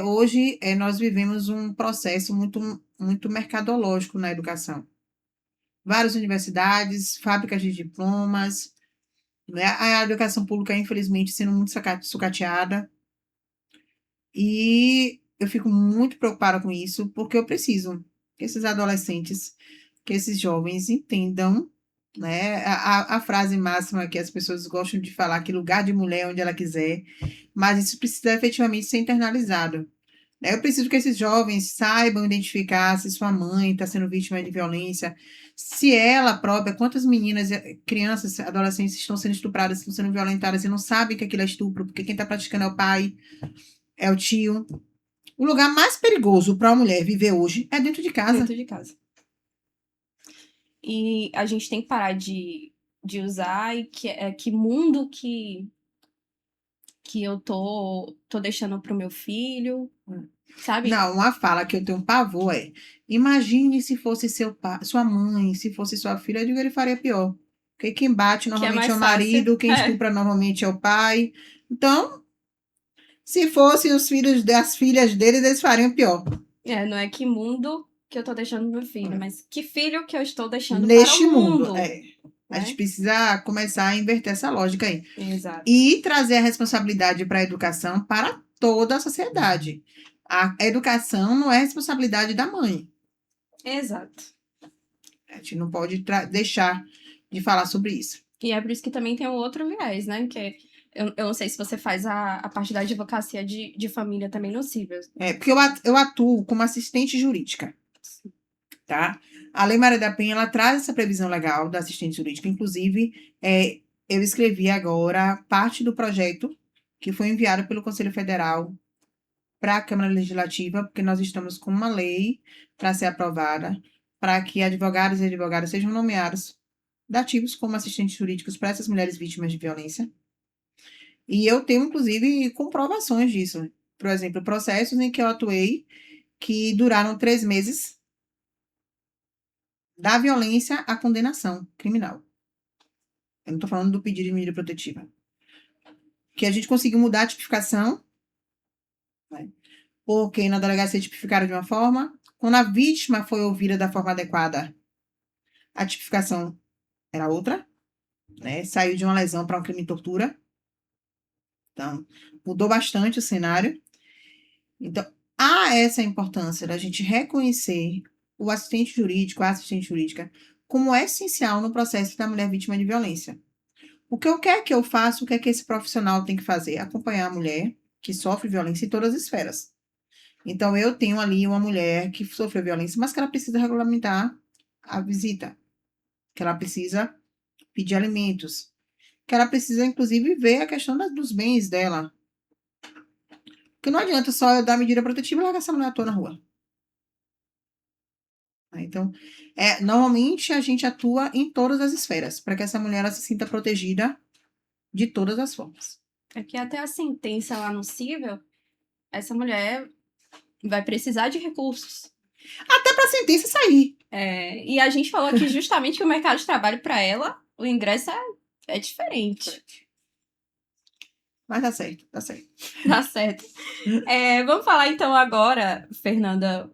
hoje, nós vivemos um processo muito mercadológico na educação. Várias universidades, fábricas de diplomas, né? A educação pública, infelizmente, sendo muito sucateada. E eu fico muito preocupada com isso, porque eu preciso que esses adolescentes, que esses jovens entendam, né? A frase máxima que as pessoas gostam de falar, que lugar de mulher é onde ela quiser, mas isso precisa efetivamente ser internalizado. Né? Eu preciso que esses jovens saibam identificar se sua mãe está sendo vítima de violência, se ela própria, quantas meninas, crianças, adolescentes estão sendo estupradas, estão sendo violentadas e não sabem que aquilo é estupro, porque quem está praticando é o pai, é o tio. O lugar mais perigoso para uma mulher viver hoje é dentro de casa.
Dentro de casa. E a gente tem que parar de usar e que mundo que eu tô deixando pro meu filho, sabe?
Não, uma fala que eu tenho pavor é: imagine se fosse seu pai, sua mãe, se fosse sua filha, eu digo ele faria pior. Porque quem bate
Que é
normalmente é
mais
o
fácil.
marido, quem estupra normalmente é o pai. Então, se fossem os filhos das filhas deles, eles fariam pior.
Não é que mundo que eu tô deixando pro meu filho, mas que filho que eu estou deixando para
Neste
o
mundo,
mundo.
A gente
Né?
precisa começar a inverter essa lógica aí.
Exato.
E trazer a responsabilidade para a educação para toda a sociedade. A educação não é responsabilidade da mãe.
Exato.
A gente não pode deixar de falar sobre isso.
E é por isso que também tem o outro viés, né? Que eu não sei se você faz a parte da advocacia de família também no CIVEL.
Porque eu atuo como assistente jurídica, tá? A Lei Maria da Penha, ela traz essa previsão legal da assistente jurídica. Inclusive, eu escrevi agora parte do projeto que foi enviado pelo Conselho Federal para a Câmara Legislativa, porque nós estamos com uma lei para ser aprovada, para que advogados e advogadas sejam nomeados dativos como assistentes jurídicos para essas mulheres vítimas de violência. E eu tenho, inclusive, comprovações disso. Por exemplo, processos em que eu atuei que duraram 3 meses da violência à condenação criminal. Eu não estou falando do pedido de medida protetiva. Que a gente conseguiu mudar a tipificação, né? Porque na delegacia tipificaram de uma forma, quando a vítima foi ouvida da forma adequada, a tipificação era outra, né? Saiu de uma lesão para um crime de tortura. Então, mudou bastante o cenário. Então, há essa importância da gente reconhecer o assistente jurídico, a assistente jurídica, como essencial no processo da mulher vítima de violência. O que é que eu faço? O que é que esse profissional tem que fazer? Acompanhar a mulher que sofre violência em todas as esferas. Então, eu tenho ali uma mulher que sofreu violência, mas que ela precisa regulamentar a visita, que ela precisa pedir alimentos, que ela precisa, inclusive, ver a questão dos bens dela. Porque não adianta só eu dar medida protetiva e largar essa mulher à toa na rua. Então, normalmente a gente atua em todas as esferas, para que essa mulher ela se sinta protegida de todas as formas.
É que até a sentença lá no CIVEL, essa mulher vai precisar de recursos.
Até para a sentença sair.
E a gente falou aqui justamente que o mercado de trabalho para ela, o ingresso é diferente.
Mas tá certo, tá certo.
Tá certo. Vamos falar então agora, Fernanda.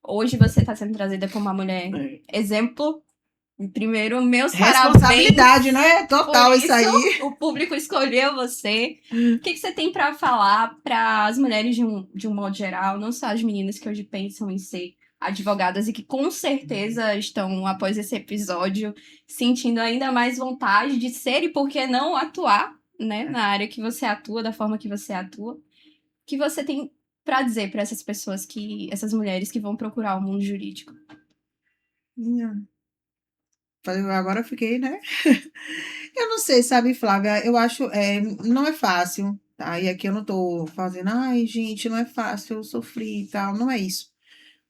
Hoje você está sendo trazida como uma mulher exemplo. Primeiro, meus
responsabilidade,
parabéns.
né? Total isso aí.
O público escolheu você. O que você tem para falar para as mulheres de um modo geral, não só as meninas que hoje pensam em ser advogadas e que com certeza estão, após esse episódio, sentindo ainda mais vontade de ser e por que não atuar, né, na área que você atua, da forma que você atua. O que você tem para dizer para essas pessoas, essas mulheres que vão procurar o mundo jurídico?
Agora eu fiquei, né? Eu não sei, sabe, Flávia? Eu acho, não é fácil, tá? E aqui eu não tô fazendo, ai, gente, não é fácil, eu sofri e tal. Não é isso.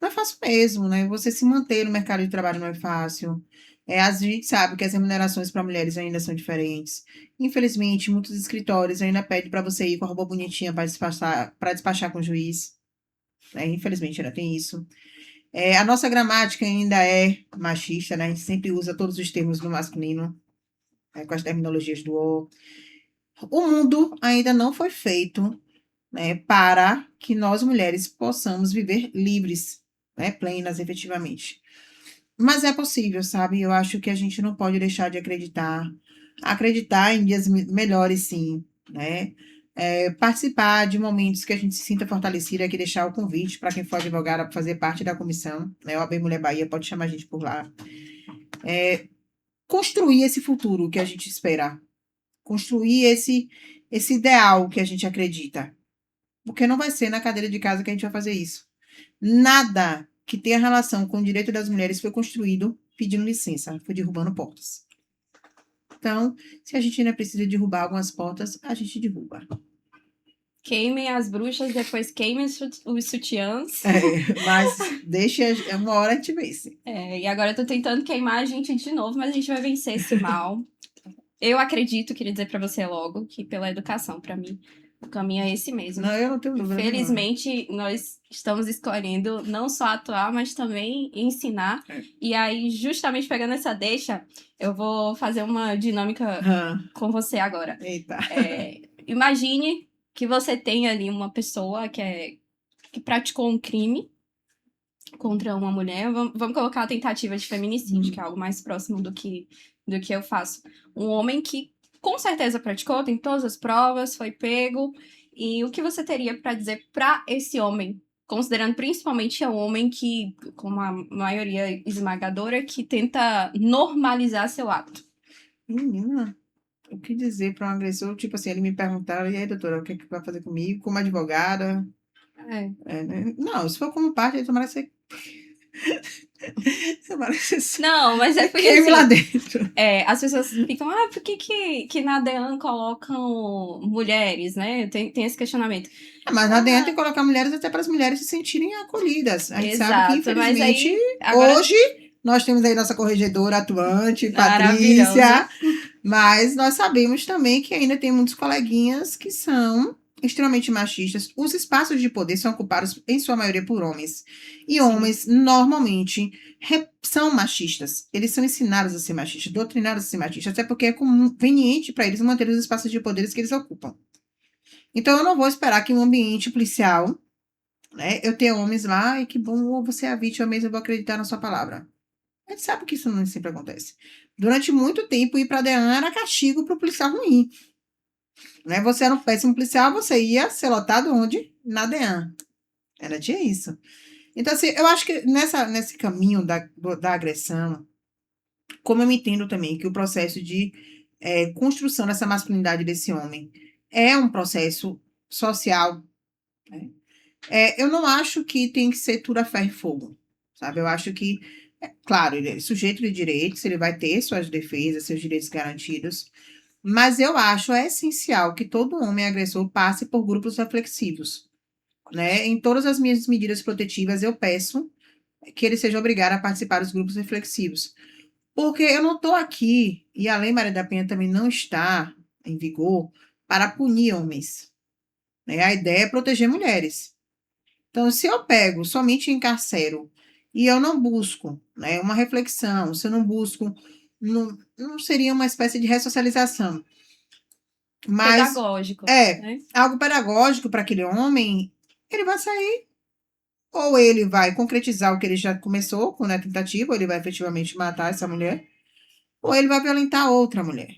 Não é fácil mesmo, né? Você se manter no mercado de trabalho não é fácil. A gente sabe que as remunerações para mulheres ainda são diferentes. Infelizmente, muitos escritórios ainda pedem para você ir com a roupa bonitinha para despachar com o juiz. né? Infelizmente ainda tem isso. A nossa gramática ainda é machista, né? A gente sempre usa todos os termos no masculino, com as terminologias do O. O mundo ainda não foi feito, né, para que nós mulheres possamos viver livres, né, plenas, efetivamente. Mas é possível, sabe? Eu acho que a gente não pode deixar de acreditar. Acreditar em dias melhores, sim, né? Participar de momentos que a gente se sinta fortalecida, aqui deixar o convite para quem for advogada para fazer parte da comissão, né? O AB Mulher Bahia, pode chamar a gente por lá. Construir esse futuro que a gente espera. Construir esse ideal que a gente acredita. Porque não vai ser na cadeira de casa que a gente vai fazer isso. Nada que tenha relação com o direito das mulheres foi construído pedindo licença, foi derrubando portas. Então, se a gente ainda precisa derrubar algumas portas, a gente derruba.
Queimem as bruxas, depois queimem os sutiãs.
Mas deixa, uma hora a gente vence.
E agora eu tô tentando queimar a gente de novo, mas a gente vai vencer esse mal. Eu acredito, queria dizer pra você logo, que pela educação, pra mim, o caminho é esse mesmo.
Não, eu não tenho dúvida.
Felizmente, nós estamos escolhendo não só atuar, mas também ensinar. E aí, justamente pegando essa deixa, eu vou fazer uma dinâmica com você agora.
Eita.
Imagine que você tem ali uma pessoa que praticou um crime contra uma mulher. Vamos colocar a tentativa de feminicídio, que é algo mais próximo do que eu faço. Um homem que com certeza praticou, tem todas as provas, foi pego. E o que você teria para dizer para esse homem, considerando principalmente é um homem que, como a maioria esmagadora, que tenta normalizar seu ato?
Menina, o que dizer para um agressor? Tipo assim, ele me perguntaram, e aí, doutora, o que vai fazer comigo? Como advogada? Né? Não, se for como parte, ele tomara ser.
Não, mas é porque
assim, lá dentro.
As pessoas ficam, por que na DEAN colocam mulheres, né? Tem esse questionamento.
Mas na DEAN tem que colocar mulheres até para as mulheres se sentirem acolhidas. A gente sabe que, infelizmente,
aí, agora...
hoje nós temos aí nossa corregedora atuante, Patrícia, mas nós sabemos também que ainda tem muitos coleguinhas que são extremamente machistas. Os espaços de poder são ocupados, em sua maioria, por homens. E homens, normalmente, são machistas. Eles são ensinados a ser machistas, doutrinados a ser machistas, até porque é conveniente para eles manter os espaços de poder que eles ocupam. Então, eu não vou esperar que um ambiente policial, né, eu tenha homens lá e que bom, você é a vítima mesmo, eu vou acreditar na sua palavra. A gente sabe que isso não sempre acontece. Durante muito tempo, ir para a DEAN era castigo para o policial ruim. Né? Você era um péssimo policial, você ia ser lotado onde? Na DEAN. Tinha isso. Então, assim, eu acho que nesse caminho da agressão, como eu me entendo também que o processo de construção dessa masculinidade desse homem é um processo social, né? Eu não acho que tem que ser tudo a ferro e fogo, sabe? Eu acho que, claro, ele é sujeito de direitos, ele vai ter suas defesas, seus direitos garantidos, mas eu acho essencial que todo homem agressor passe por grupos reflexivos, né? Em todas as minhas medidas protetivas, eu peço que ele seja obrigado a participar dos grupos reflexivos. Porque eu não estou aqui, e a Lei Maria da Penha também não está em vigor, para punir homens. Né? A ideia é proteger mulheres. Então, se eu pego, somente encarcero, e eu não busco, né, uma reflexão, se eu não busco, não seria uma espécie de ressocialização. Mas
pedagógico.
Né? Algo pedagógico para aquele homem, ele vai sair, ou ele vai concretizar o que ele já começou com a tentativa, ou ele vai efetivamente matar essa mulher, ou ele vai violentar outra mulher.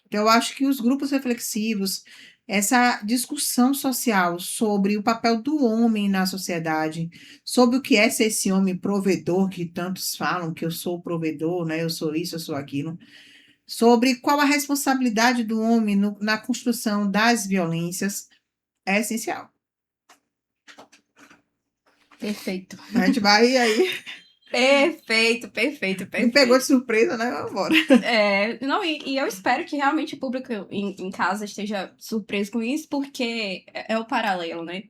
Então, eu acho que os grupos reflexivos, essa discussão social sobre o papel do homem na sociedade, sobre o que é ser esse homem provedor, que tantos falam que eu sou provedor, né? Eu sou isso, eu sou aquilo, sobre qual a responsabilidade do homem na construção das violências, é essencial.
Perfeito.
A gente vai aí.
Perfeito.
Me pegou de surpresa, né? Vamos embora.
Não, e eu espero que realmente o público em casa esteja surpreso com isso, porque é o paralelo, né?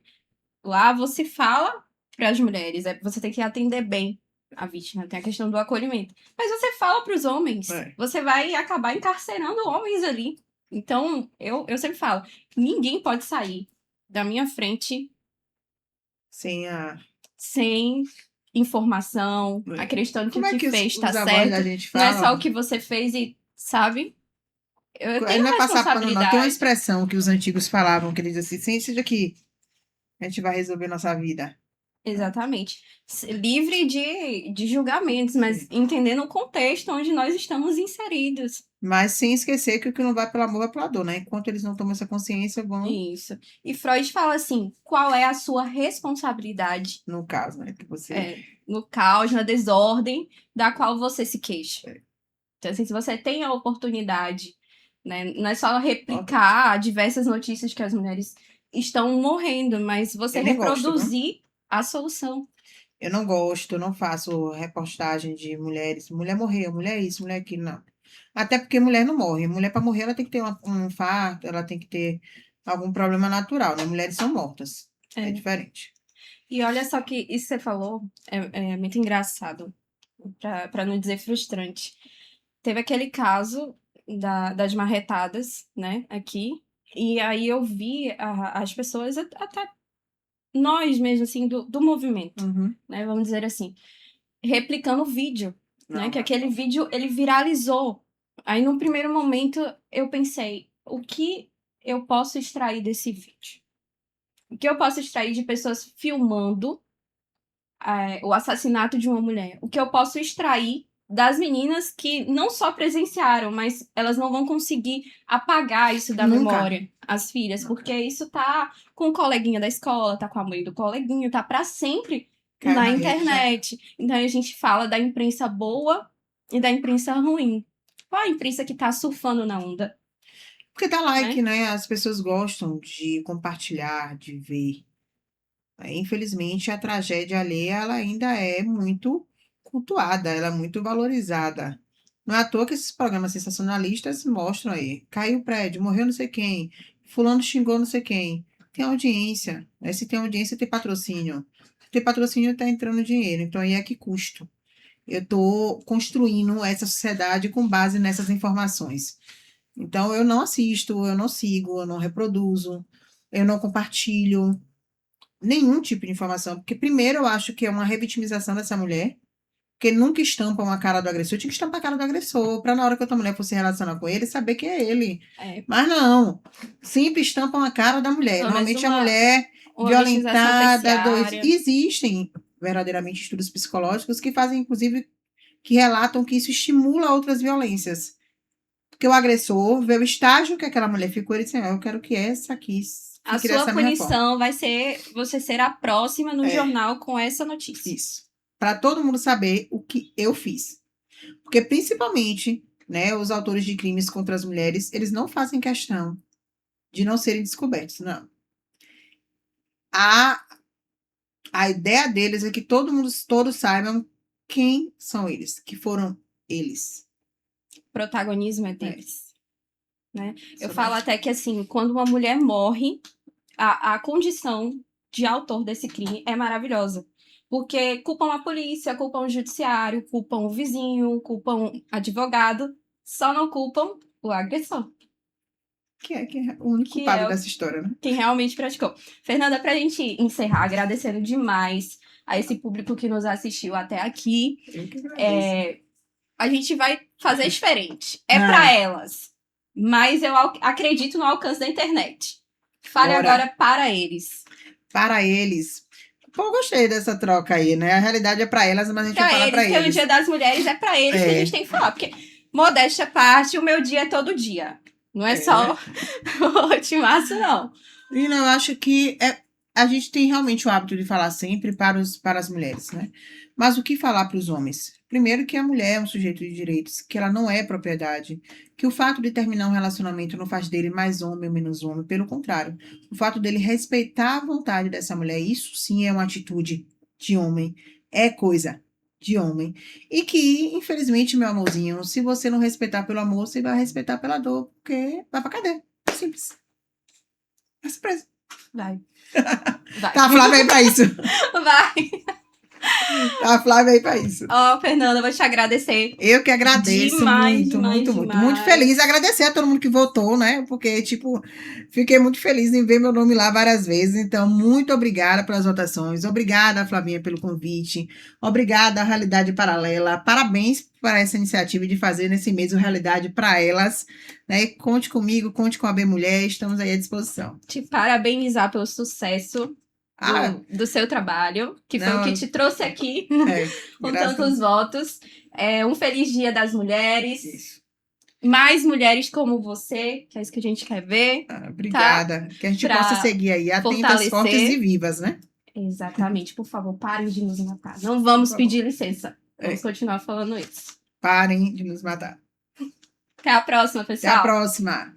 Lá você fala para as mulheres, você tem que atender bem a vítima, tem a questão do acolhimento. Mas você fala para os homens, você vai acabar encarcerando homens ali. Então, eu sempre falo, ninguém pode sair da minha frente sem informação, acreditando que
Como
o
é
que
que
fez
os
tá
avós da
certo.
gente
Não é só
falam?
o que você fez e, sabe? Eu tenho
Não é passar pano, não. Tem uma
responsabilidade.
expressão que os antigos falavam, que eles diziam assim, seja que a gente vai resolver nossa vida.
Exatamente. Livre de julgamentos, mas entendendo o contexto onde nós estamos inseridos.
Mas sem esquecer que o que não vai pelo amor vai pela dor, né? Enquanto eles não tomam essa consciência, vão,
Isso. E Freud fala assim: qual é a sua responsabilidade
no caso, né? Que você...
no caos, na desordem da qual você se queixa?
É.
Então, assim, se você tem a oportunidade, né, não é só replicar diversas notícias de que as mulheres estão morrendo, mas você
Eu nem gosto, viu?
reproduzir a solução.
Eu não gosto, eu não faço reportagem de mulheres. Mulher morreu, mulher isso, mulher aquilo, não. Até porque mulher não morre. Mulher, para morrer, ela tem que ter um infarto, ela tem que ter algum problema natural, né? Mulheres são mortas. É
É.
diferente.
E olha só que isso que você falou é muito engraçado, para não dizer frustrante. Teve aquele caso das marretadas, né, aqui, e aí eu vi as pessoas, até nós mesmo, assim, do movimento,
Uhum.
né, vamos dizer assim, replicando o vídeo, né,
Não,
que aquele vídeo, ele viralizou. Aí, no primeiro momento, eu pensei, o que eu posso extrair desse vídeo? O que eu posso extrair de pessoas filmando o assassinato de uma mulher? O que eu posso extrair das meninas que não só presenciaram, mas elas não vão conseguir apagar isso da
nunca.
memória, as filhas, porque isso tá com o coleguinha da escola, tá com a mãe do coleguinha, tá pra sempre
Caiu
na
na rede, já.
internet. Então a gente fala da imprensa boa e da imprensa ruim. Qual a imprensa que tá surfando na onda,
Porque dá like,
né?
né? As pessoas gostam de compartilhar, de ver. Infelizmente, a tragédia alheia, ela ainda é muito cultuada, ela é muito valorizada. Não é à toa que esses programas sensacionalistas mostram aí. Caiu o prédio, morreu não sei quem, fulano xingou não sei quem. Tem audiência, né? Se tem audiência, tem patrocínio. Se tem patrocínio, está entrando dinheiro. Então, aí é que custo. Eu estou construindo essa sociedade com base nessas informações. Então, eu não assisto, eu não sigo, eu não reproduzo, eu não compartilho nenhum tipo de informação. Porque, primeiro, eu acho que é uma revitimização dessa mulher, porque nunca estampam a cara do agressor. Eu tinha que estampar a cara do agressor, para na hora que outra mulher fosse se relacionar com ele, saber que é ele.
É,
Mas não, sempre estampam a cara da mulher.
pelo menos
Normalmente a mulher
uma vitimização
violentada,
terciária.
existem verdadeiramente estudos psicológicos que fazem, inclusive, que relatam que isso estimula outras violências. Porque o agressor vê o estágio que aquela mulher ficou, ele disse, eu quero que essa aqui
A
fique
sua
dessa mesma forma.
punição vai ser você ser a próxima no jornal com essa notícia.
Isso. Para todo mundo saber o que eu fiz. Porque, principalmente, né, os autores de crimes contra as mulheres, eles não fazem questão de não serem descobertos, não. A ideia deles é que todos saibam quem são eles, que foram eles.
O protagonismo é deles. Né? Eu
Sobre
falo até que, assim, quando uma mulher morre, a condição de autor desse crime é maravilhosa. Porque culpam a polícia, culpam o judiciário, culpam o vizinho, culpam o advogado, só não culpam o agressor,
que é o único
que
culpado
é
dessa história, né?
quem realmente praticou. Fernanda, pra gente encerrar, agradecendo demais a esse público que nos assistiu até aqui.
Eu que agradeço.
A gente vai fazer diferente. É pra elas, mas eu acredito no alcance da internet. Fale
Bora.
agora para eles.
Para eles. Pô, gostei dessa troca aí, né? A realidade é para elas, mas a gente vai falar para
Porque
eles.
o Dia das Mulheres é pra eles que a gente tem que falar. Porque, modéstia à parte, o meu dia é todo dia. Não é só o timaço, não.
E não, eu acho que a gente tem realmente o hábito de falar sempre para as mulheres, né? Mas o que falar para os homens? Primeiro que a mulher é um sujeito de direitos, que ela não é propriedade, que o fato de terminar um relacionamento não faz dele mais homem ou menos homem, pelo contrário. O fato dele respeitar a vontade dessa mulher, isso sim é uma atitude de homem, é coisa de homem. E que, infelizmente, meu amorzinho, se você não respeitar pelo amor, você vai respeitar pela dor, porque vai pra cadeia. Simples. É surpresa.
Vai.
Tá, Flávia, aí pra isso.
Vai.
A Flávia aí pra isso.
Ó, Fernanda, eu vou te agradecer.
Eu que agradeço
Demais,
muito,
demais,
muito, muito.
demais.
Muito feliz. Agradecer a todo mundo que votou, né? Porque, tipo, fiquei muito feliz em ver meu nome lá várias vezes. Então, muito obrigada pelas votações. Obrigada, Flavinha, pelo convite. Obrigada, à Realidade Paralela. Parabéns por essa iniciativa de fazer nesse mês o Realidade para Elas. Né? Conte comigo, conte com a B Mulher. Estamos aí à disposição.
Te parabenizar pelo sucesso
Ah,
do seu trabalho, que foi o que
não,
te trouxe aqui com
graças
tantos votos. Um feliz Dia das Mulheres.
Isso.
Mais mulheres como você, que é isso que a gente quer ver.
Obrigada. Que a gente
Pra
possa seguir aí, atentas,
fortalecer.
fortes e vivas, né?
Exatamente. Por favor, parem de nos matar. Não vamos
Por favor.
pedir licença. Vamos continuar falando isso.
Parem de nos matar.
Até a próxima,
Até
pessoal.
a próxima.